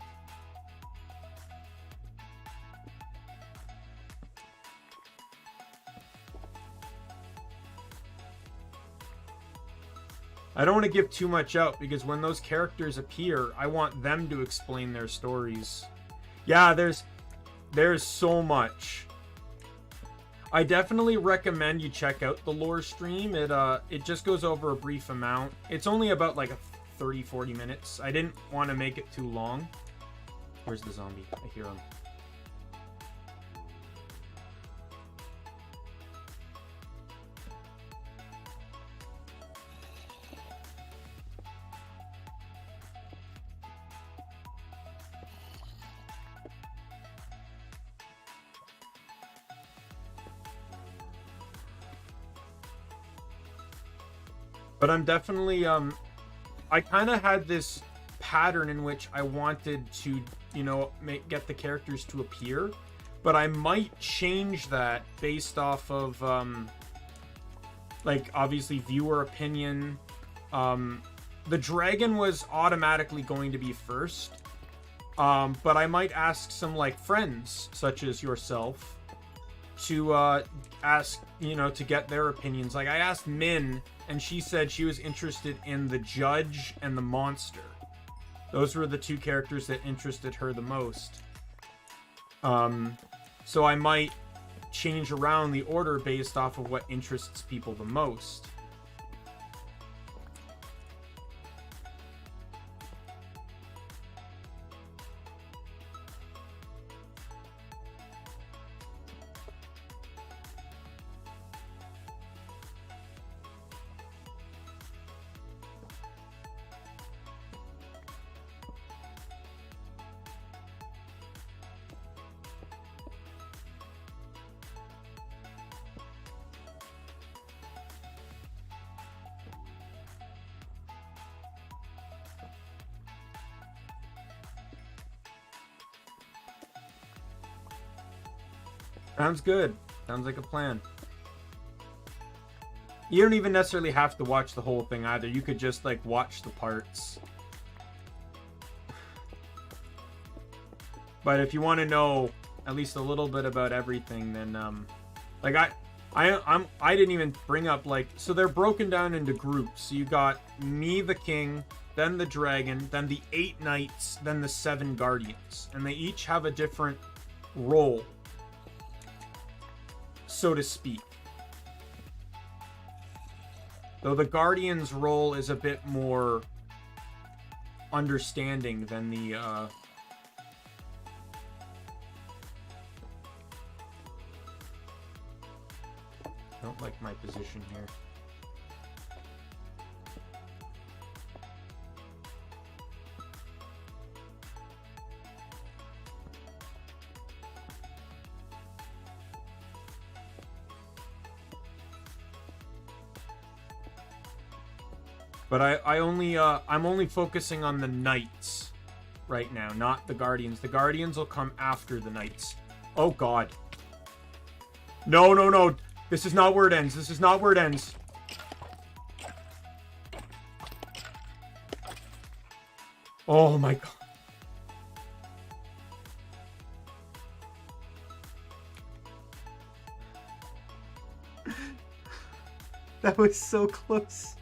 I don't want to give too much out, because when those characters appear, I want them to explain their stories. Yeah, there's so much. I definitely recommend you check out the lore stream. It just goes over a brief amount. It's only about like 30-40 minutes. I didn't want to make it too long. Where's the zombie? I hear him. But I'm definitely, I kind of had this pattern in which I wanted to, you know, get the characters to appear. But I might change that based off of, like, obviously viewer opinion. The dragon was automatically going to be first. But I might ask some, like, friends, such as yourself, to ask, you know, to get their opinions. Like, I asked Min, and she said she was interested in the judge and the monster. Those were the two characters that interested her the most. So I might change around the order based off of what interests people the most. Sounds good. Sounds like a plan. You don't even necessarily have to watch the whole thing either. You could just, like, watch the parts. But if you want to know at least a little bit about everything, then, like, I didn't even bring up, like, so they're broken down into groups. So you got me, the king, then the dragon, then the 8 knights, then the 7 guardians. And they each have a different role, so to speak. Though the Guardian's role is a bit more understanding than the, I don't like my position here. But I'm only focusing on the knights right now, not the guardians. The guardians will come after the knights. Oh god. No, no, no. This is not where it ends. This is not where it ends. Oh my god. That was so close.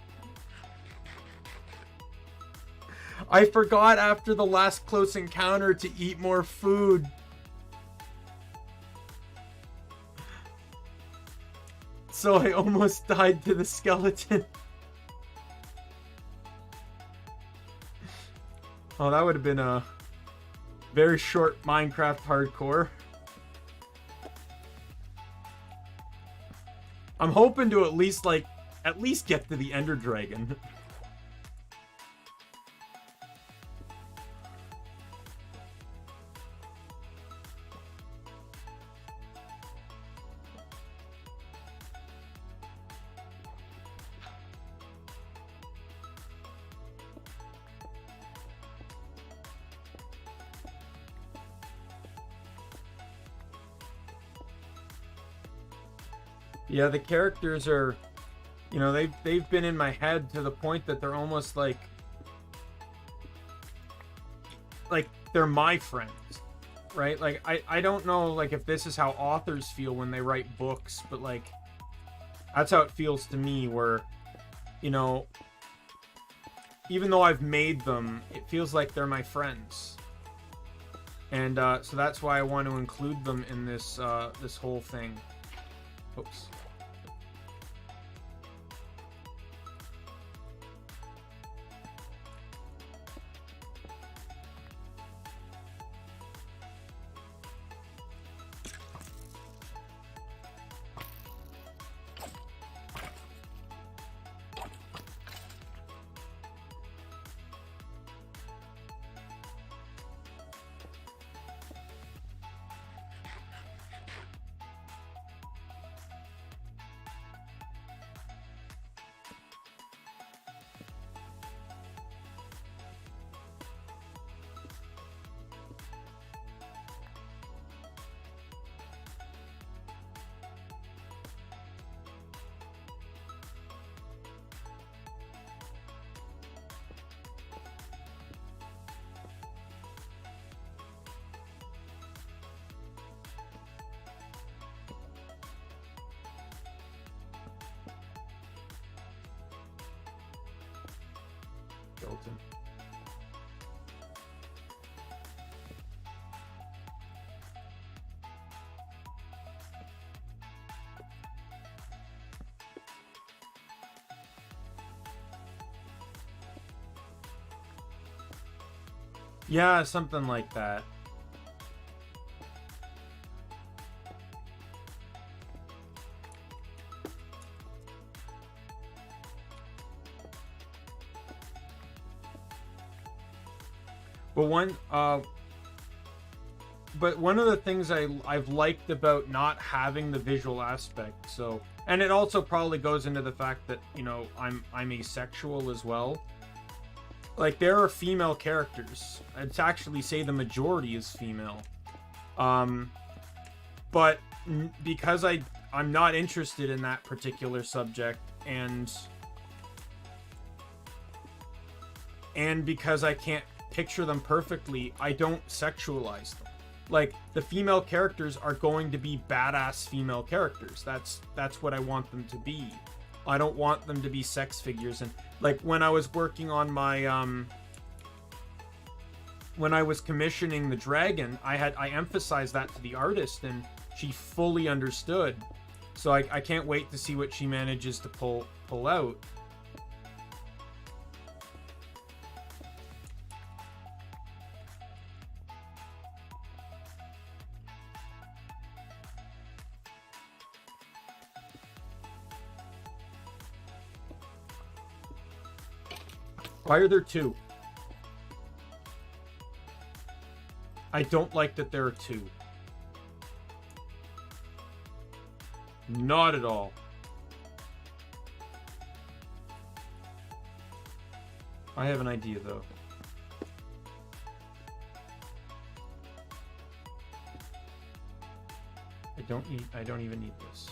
I forgot after the last close encounter to eat more food. So I almost died to the skeleton. Oh, that would have been Very short Minecraft hardcore. I'm hoping to at least get to the Ender Dragon. Yeah, the characters are, you know, they've been in my head to the point that they're almost like they're my friends, right? Like I don't know like if this is how authors feel when they write books, but like that's how it feels to me where, you know, even though I've made them, it feels like they're my friends. And so that's why I want to include them in this this whole thing. Oops. Skeleton. Yeah, something like that. But one of the things I've liked about not having the visual aspect, so, and it also probably goes into the fact that, you know, I'm asexual as well. Like, there are female characters. I'd actually say the majority is female. But because I'm not interested in that particular subject, and because I can't picture them perfectly, I don't sexualize them. Like, the female characters are going to be badass female characters. That's what I want them to be. I don't want them to be sex figures. And like when I was working on my when I was commissioning the dragon, I emphasized that to the artist, and she fully understood. So I can't wait to see what she manages to pull out. Why are there two? I don't like that there are two. Not at all. I have an idea though. I don't even need this.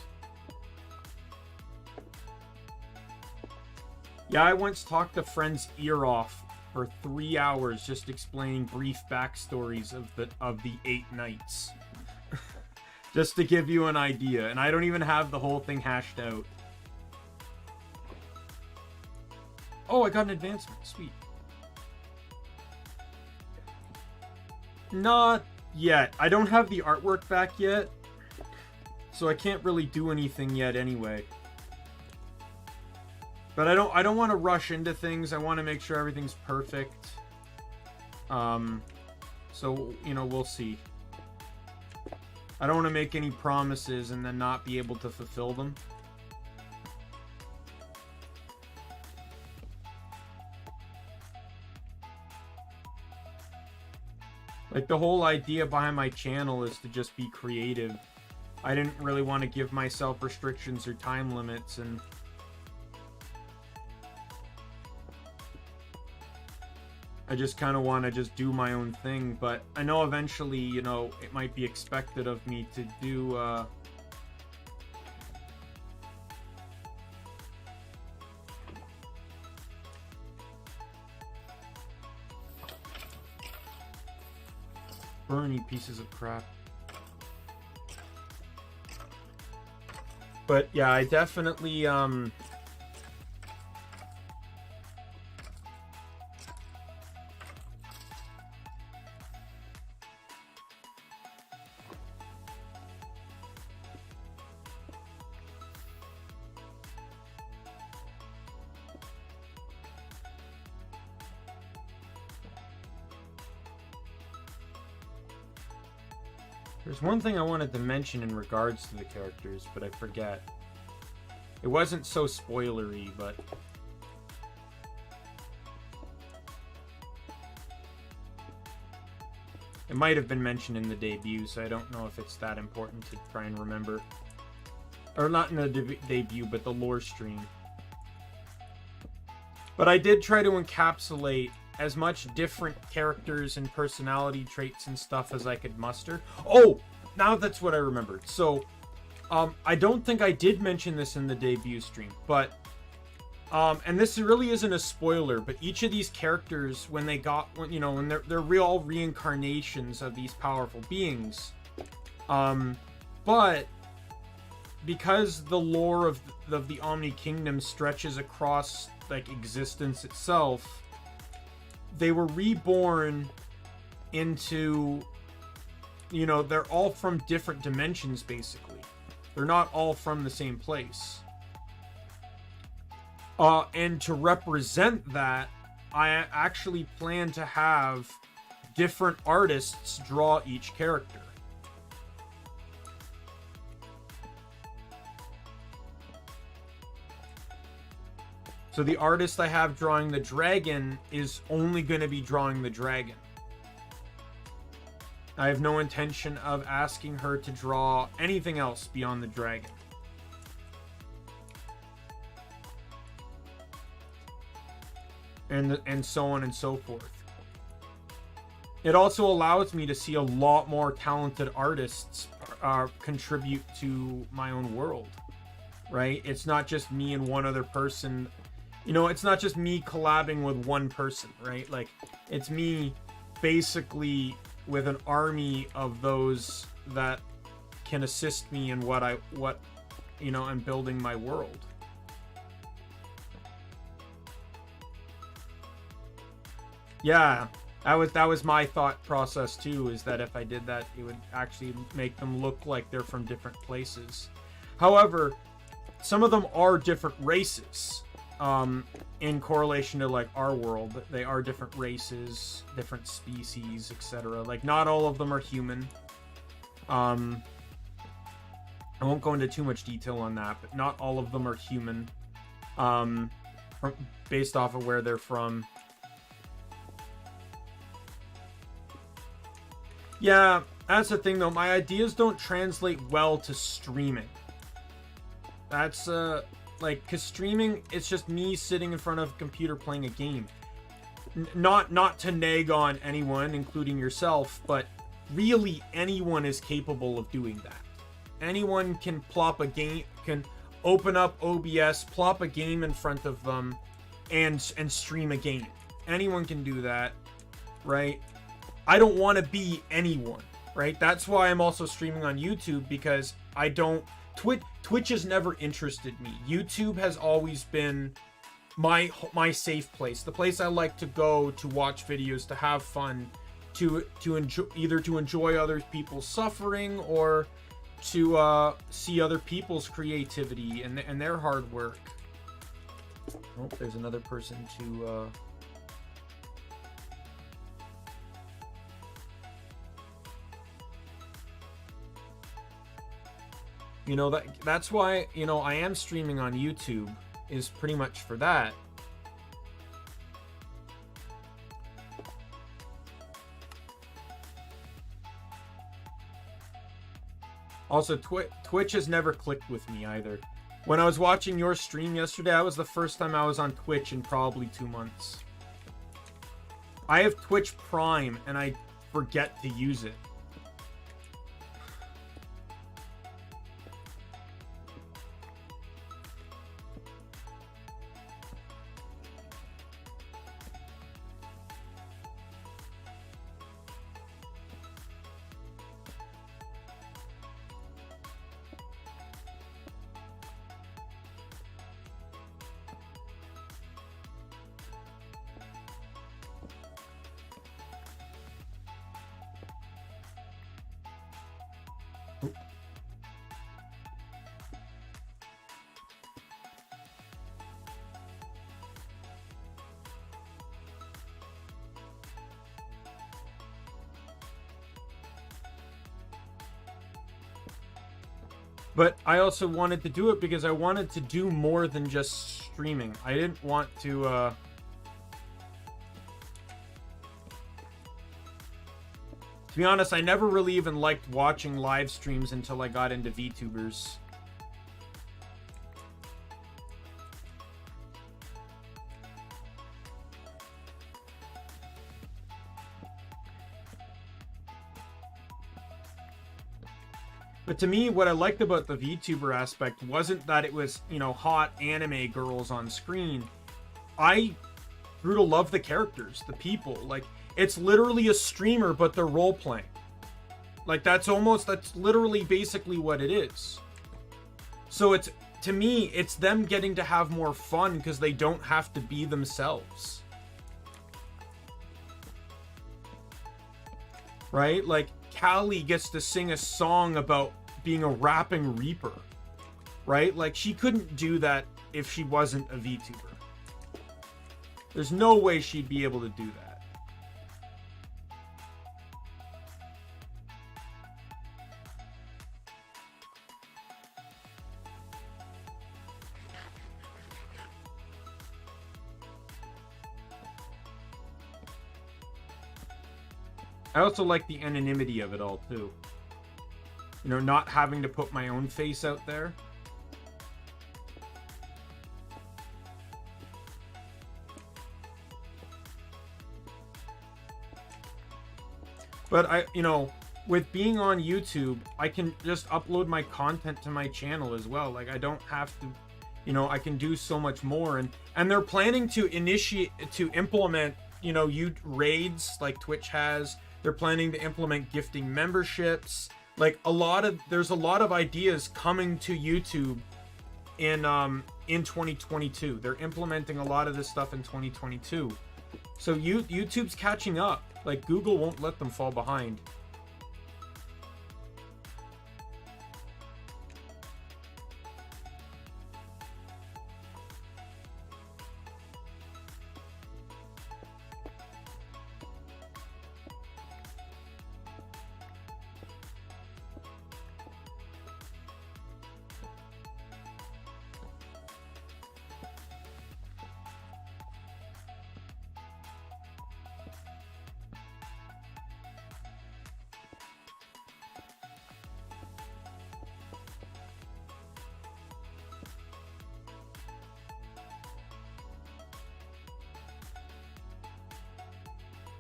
Yeah, I once talked a friend's ear off for 3 hours just explaining brief backstories of the 8 Knights. Just to give you an idea, and I don't even have the whole thing hashed out. Oh, I got an advancement. Sweet. Not yet. I don't have the artwork back yet, so I can't really do anything yet anyway. But I don't want to rush into things. I want to make sure everything's perfect. So, you know, we'll see. I don't want to make any promises and then not be able to fulfill them. Like, the whole idea behind my channel is to just be creative. I didn't really want to give myself restrictions or time limits, and I just kind of want to just do my own thing. But I know eventually, you know, it might be expected of me to do burn, you pieces of crap. But yeah, I definitely there's one thing I wanted to mention in regards to the characters, but I forget. It wasn't so spoilery, but it might have been mentioned in the debut, so I don't know if it's that important to try and remember. Or not in the debut, but the lore stream. But I did try to encapsulate as much different characters and personality traits and stuff as I could muster. Oh, now that's what I remembered. So, I don't think I did mention this in the debut stream, but, and this really isn't a spoiler, but each of these characters, when they're real reincarnations of these powerful beings, but because the lore of the Omni Kingdom stretches across, like, existence itself, they were reborn into, you know, they're all from different dimensions, basically. They're not all from the same place. And to represent that, I actually plan to have different artists draw each character. So the artist I have drawing the dragon is only going to be drawing the dragon. I have no intention of asking her to draw anything else beyond the dragon. And so on and so forth. It also allows me to see a lot more talented artists contribute to my own world, right? It's not just me and one other person. You know, it's not just me collabing with one person, right? Like, it's me basically with an army of those that can assist me in what you know, I'm building my world. Yeah, that was my thought process too, is that if I did that, it would actually make them look like they're from different places. However, some of them are different races. In correlation to, like, our world, they are different races, different species, etc. Like, not all of them are human. I won't go into too much detail on that, but not all of them are human. Based off of where they're from. Yeah, that's the thing though. My ideas don't translate well to streaming. That's like, because streaming, it's just me sitting in front of a computer playing a game. Not to nag on anyone, including yourself, but really anyone is capable of doing that. Anyone can plop a game, can open up OBS, plop a game in front of them, and stream a game. Anyone can do that, right? I don't want to be anyone, right? That's why I'm also streaming on YouTube, because I don't... Twitch has never interested me. YouTube has always been my safe place, the place I like to go to watch videos, to have fun, to enjoy, either to enjoy other people's suffering or to see other people's creativity and their hard work. Oh, there's another person to You know, that's why, you know, I am streaming on YouTube, is pretty much for that. Also, Twitch has never clicked with me either. When I was watching your stream yesterday, that was the first time I was on Twitch in probably 2 months. I have Twitch Prime, and I forget to use it. But I also wanted to do it because I wanted to do more than just streaming. I didn't want to, to be honest, I never really even liked watching live streams until I got into VTubers. But to me, what I liked about the VTuber aspect wasn't that it was, you know, hot anime girls on screen. I grew to love the characters, the people. Like, it's literally a streamer, but they're role-playing. Like, that's literally basically what it is. So it's, to me, it's them getting to have more fun because they don't have to be themselves. Right? Like, Callie gets to sing a song about being a rapping reaper, right? Like, she couldn't do that if she wasn't a VTuber. There's no way she'd be able to do that. I also like the anonymity of it all, too. You know, not having to put my own face out there. But you know, with being on YouTube, I can just upload my content to my channel as well. Like, I don't have to, you know, I can do so much more. And they're planning to implement, you know, raids like Twitch has. They're planning to implement gifting memberships. Like, there's a lot of ideas coming to YouTube in 2022. They're implementing a lot of this stuff in 2022. So YouTube's catching up. Like, Google won't let them fall behind.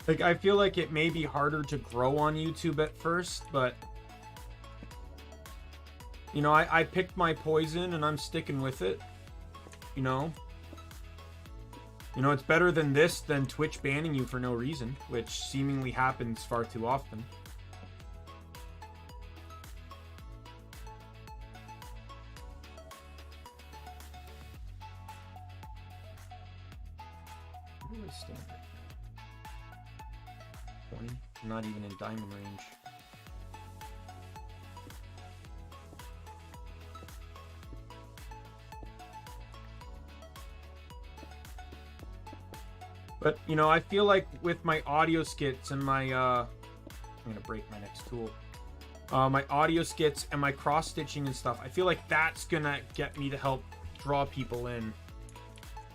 Like, I feel like it may be harder to grow on YouTube at first, but, you know, I picked my poison and I'm sticking with it, you know? You know, it's better than Twitch banning you for no reason, which seemingly happens far too often. Where do I stand right now? 20? I'm not even in diamond range. But, you know, I feel like with my audio skits and my, I'm gonna break my next tool. my audio skits, and my cross stitching and stuff. I feel like that's gonna get me to help draw people in.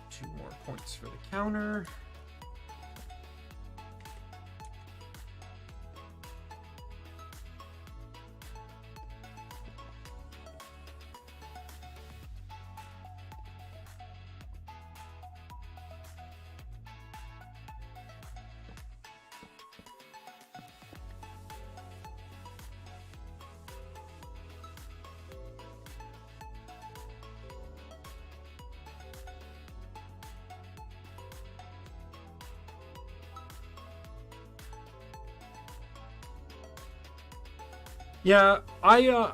2 more points for the counter. Yeah, I'm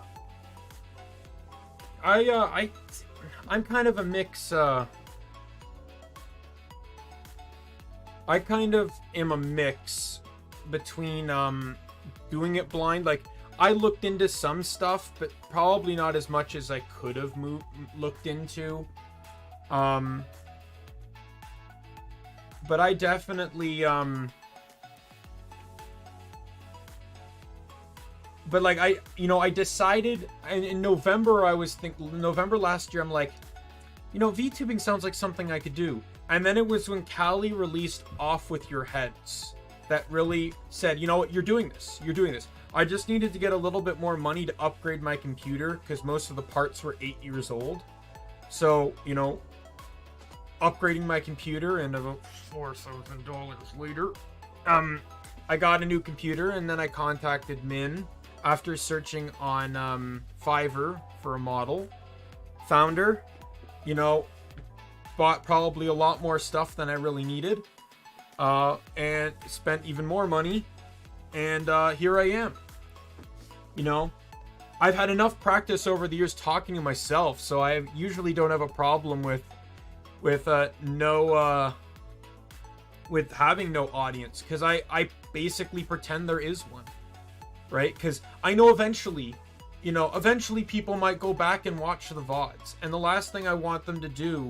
kind of a mix. I kind of am a mix between doing it blind. Like, I looked into some stuff, but probably not as much as I could have looked into. But I definitely but like I decided in November, November last year, I'm like, VTubing sounds like something I could do. And then it was when Callie released Off With Your Heads that really said, you know what, you're doing this. I just needed to get a little bit more money to upgrade my computer because most of the parts were 8 years old. So, upgrading my computer, and about $4,000 later, I got a new computer, and then I contacted Min after searching on Fiverr for a model. Found her, bought probably a lot more stuff than I really needed, and spent even more money, and here I am. I've had enough practice over the years talking to myself, so I usually don't have a problem with having no audience, because I basically pretend there is one, right? Because I know eventually people might go back and watch the VODs, and the last thing I want them to do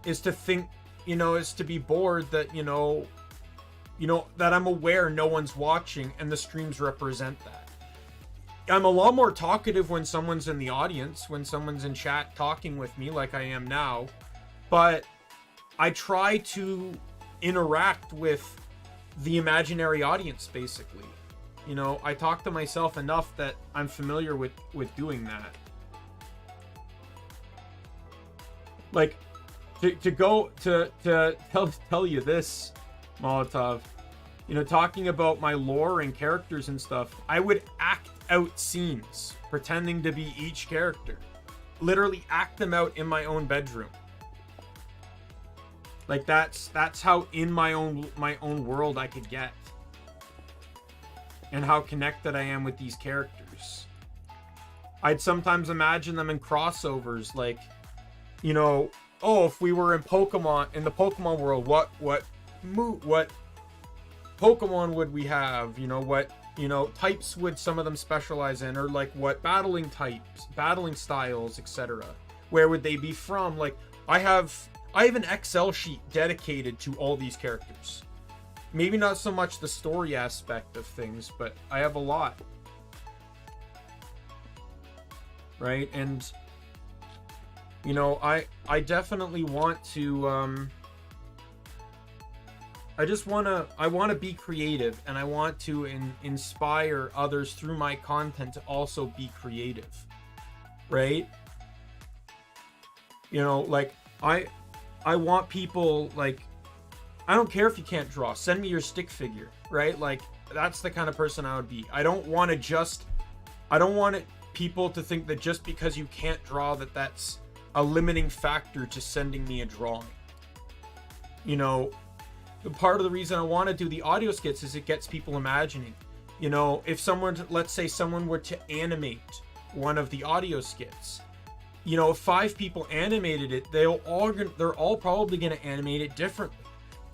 is to think, is to be bored that, that I'm aware no one's watching and the streams represent that. I'm a lot more talkative when someone's in the audience, when someone's in chat talking with me like I am now, but I try to interact with the imaginary audience, basically. I talk to myself enough that I'm familiar with doing that. Like, to tell you this, Molotov, talking about my lore and characters and stuff, I would act out scenes pretending to be each character. Literally act them out in my own bedroom. Like, that's how in my own world I could get. And how connected I am with these characters. I'd sometimes imagine them in crossovers, like, if we were in the Pokemon world, what Pokemon would we have? What types would some of them specialize in, or like what battling types, battling styles, etc. Where would they be from? Like, I have an Excel sheet dedicated to all these characters. Maybe not so much the story aspect of things, but I have a lot. Right? And I definitely want to I want to be creative, and I want to inspire others through my content to also be creative. Right? Like, I want people, like, I don't care if you can't draw. Send me your stick figure, right? Like, that's the kind of person I would be. I don't want people to think that just because you can't draw that's a limiting factor to sending me a drawing. The part of the reason I want to do the audio skits is it gets people imagining. If let's say someone were to animate one of the audio skits, if 5 people animated it, they're all probably going to animate it differently.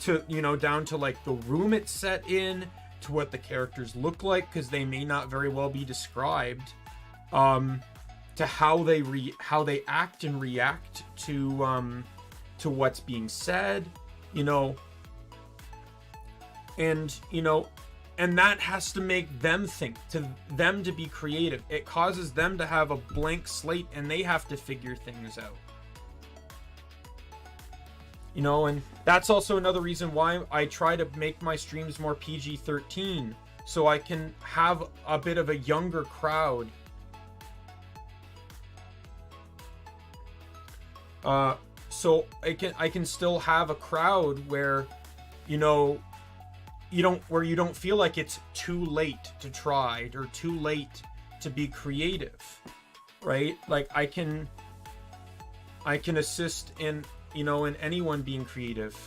To down to like the room it's set in, to what the characters look like, because they may not very well be described, to how they act and react to what's being said, and And that has to make them think, to them to be creative. It causes them to have a blank slate and they have to figure things out. You know, and that's also another reason why I try to make my streams more PG-13, so I can have a bit of a younger crowd. So I can still have a crowd where, you know, you don't feel like it's too late to try or too late to be creative, right? Like I can assist in, you know, in anyone being creative.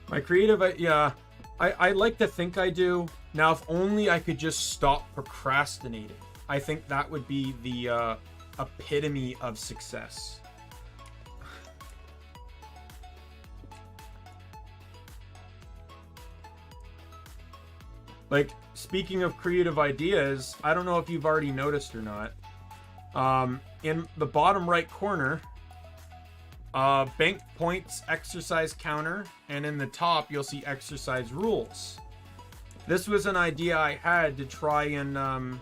My creative, I like to think I do. Now, if only I could just stop procrastinating. I think that would be the epitome of success. Like, speaking of creative ideas, I don't know if you've already noticed or not. In the bottom right corner, bank points exercise counter, and in the top you'll see exercise rules. This was an idea I had to try and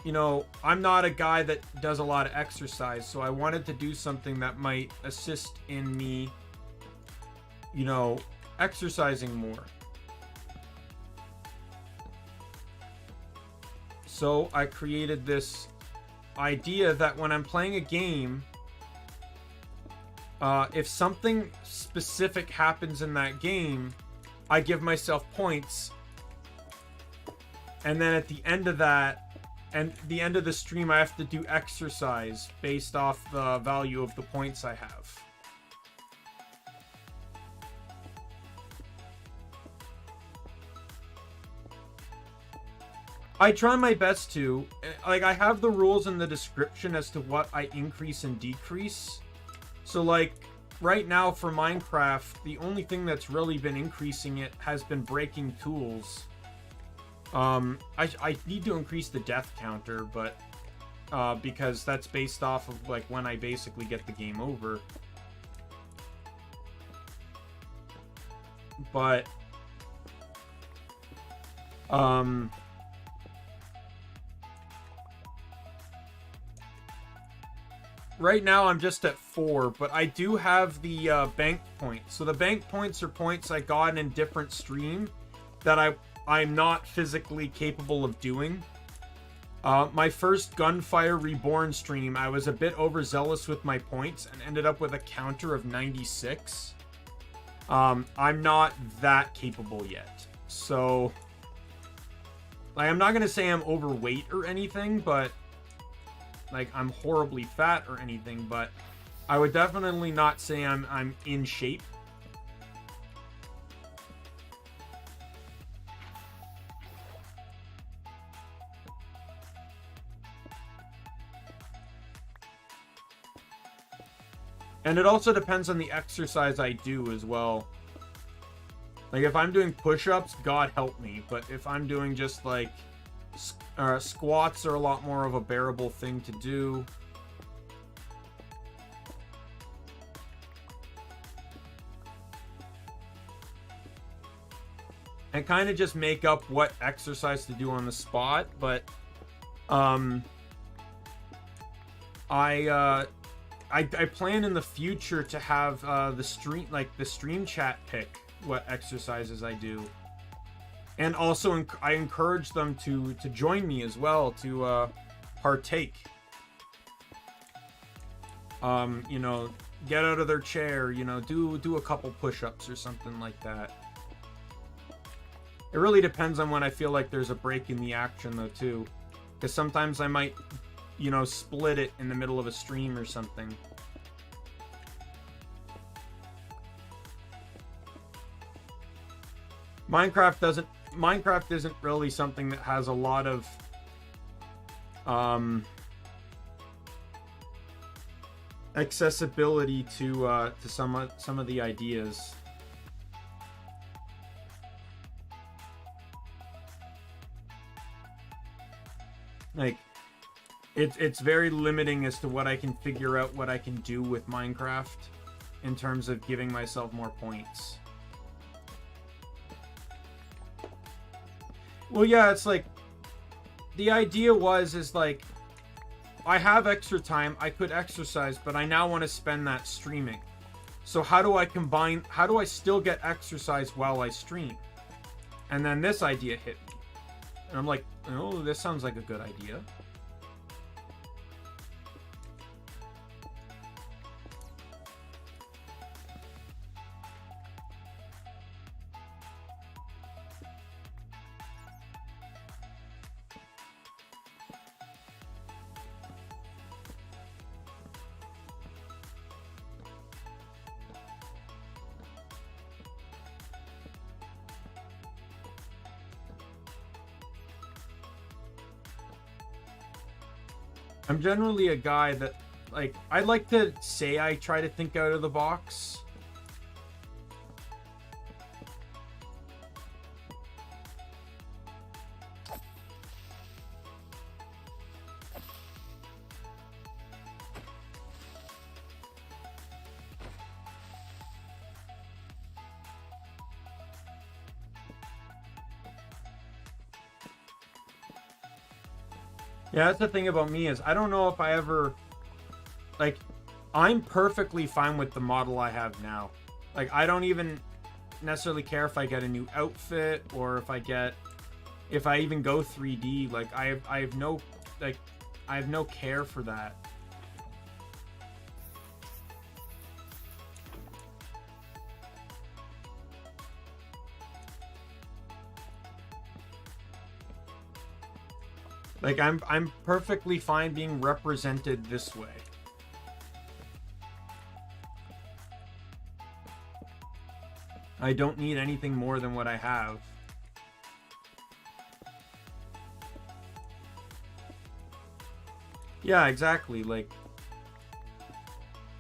you know, I'm not a guy that does a lot of exercise, so I wanted to do something that might assist in me, you know, exercising more. So I created this idea that when I'm playing a game, if something specific happens in that game, I give myself points, and then at the end of that, and the end of the stream, I have to do exercise based off the value of the points I have. I try my best to. Like, I have the rules in the description as to what I increase and decrease. So, like, right now for Minecraft, the only thing that's really been increasing it has been breaking tools. I need to increase the death counter, but because that's based off of like when I basically get the game over. But right now I'm just at 4, but I do have the bank points. So the bank points are points I got in different stream that I'm not physically capable of doing. My first Gunfire Reborn stream, I was a bit overzealous with my points and ended up with a counter of 96. I'm not that capable yet. So, like, I'm not going to say I'm overweight or anything, but, like, I'm horribly fat or anything, but I would definitely not say I'm in shape. And it also depends on the exercise I do as well. Like, if I'm doing push-ups, God help me. But if I'm doing just, like, squats are a lot more of a bearable thing to do. And kind of just make up what exercise to do on the spot. But, I plan in the future to have the stream chat pick what exercises I do, and also I encourage them to join me as well, to partake. You know, get out of their chair, you know, do a couple push-ups or something like that. It really depends on when I feel like there's a break in the action though too, because sometimes I might, you know, split it in the middle of a stream or something. Minecraft isn't really something that has a lot of accessibility to some of the ideas. Like, It's very limiting as to what I can figure out, what I can do with Minecraft in terms of giving myself more points. Well, yeah, it's like the idea is like I have extra time, I could exercise, but I now want to spend that streaming. So how do I still get exercise while I stream? And then this idea hit me. And I'm like, oh, this sounds like a good idea. I'm generally a guy that, like, I'd like to say I try to think out of the box. Yeah, that's the thing about me is I don't know if I ever, like, I'm perfectly fine with the model I have now. Like, I don't even necessarily care if I get a new outfit or if I even go 3D. Like, I have no care for that. Like, I'm perfectly fine being represented this way. I don't need anything more than what I have. Yeah, exactly. Like,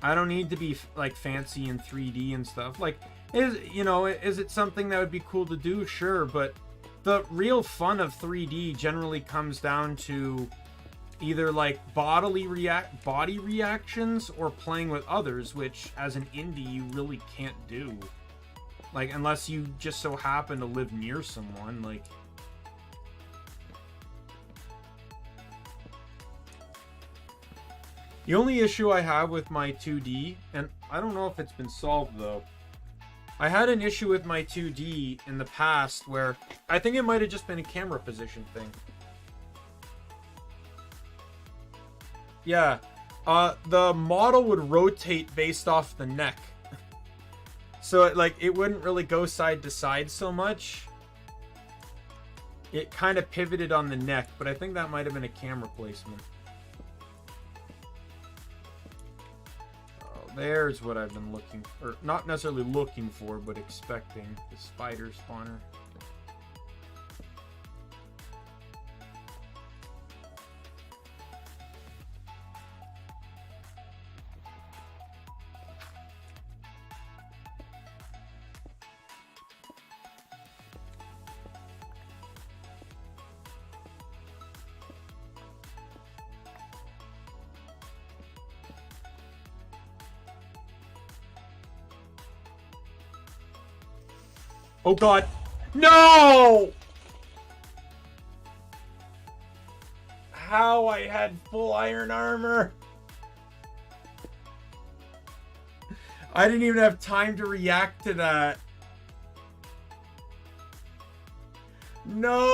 I don't need to be like fancy in 3D and stuff. Like, is it something that would be cool to do? Sure, but the real fun of 3D generally comes down to either like body reactions or playing with others, which as an indie you really can't do. Like, unless you just so happen to live near someone, like. The only issue I have with my 2D, and I don't know if it's been solved though. I had an issue with my 2D in the past where I think it might have just been a camera position thing. Yeah, the model would rotate based off the neck. So it wouldn't really go side to side so much. It kind of pivoted on the neck, but I think that might have been a camera placement. There's what I've been looking for. Or not necessarily looking for, but expecting. The spider spawner. Oh god. No! How I had full iron armor. I didn't even have time to react to that. No!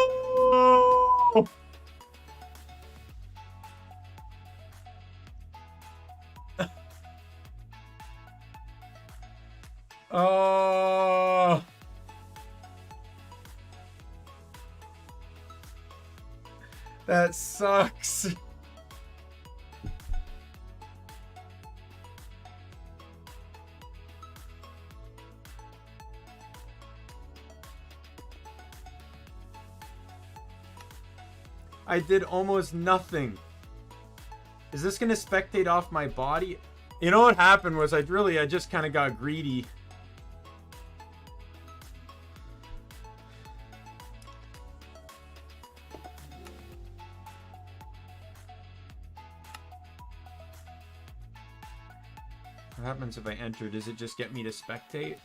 Oh. That sucks. I did almost nothing. Is this gonna spectate off my body? You know what happened was I just kind of got greedy. What happens if I enter? Does it just get me to spectate?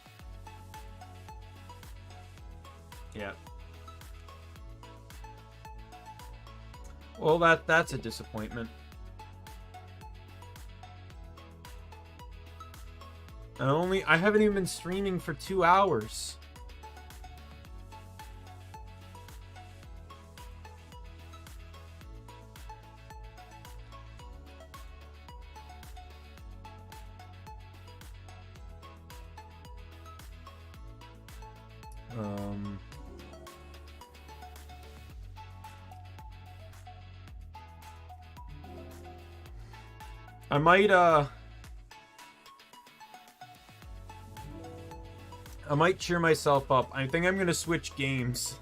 Yeah. Well, that's a disappointment. I haven't even been streaming for 2 hours. I might cheer myself up. I think I'm gonna switch games.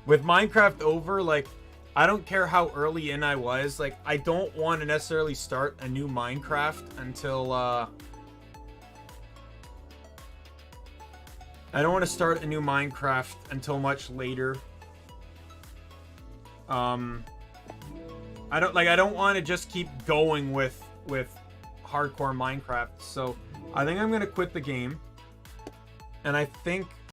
With Minecraft over, like, I don't care how early in I was. Like, I don't want to necessarily start a new Minecraft until, I don't want to start a new Minecraft until much later. I don't want to just keep going with hardcore Minecraft. So, I think I'm gonna quit the game. And I think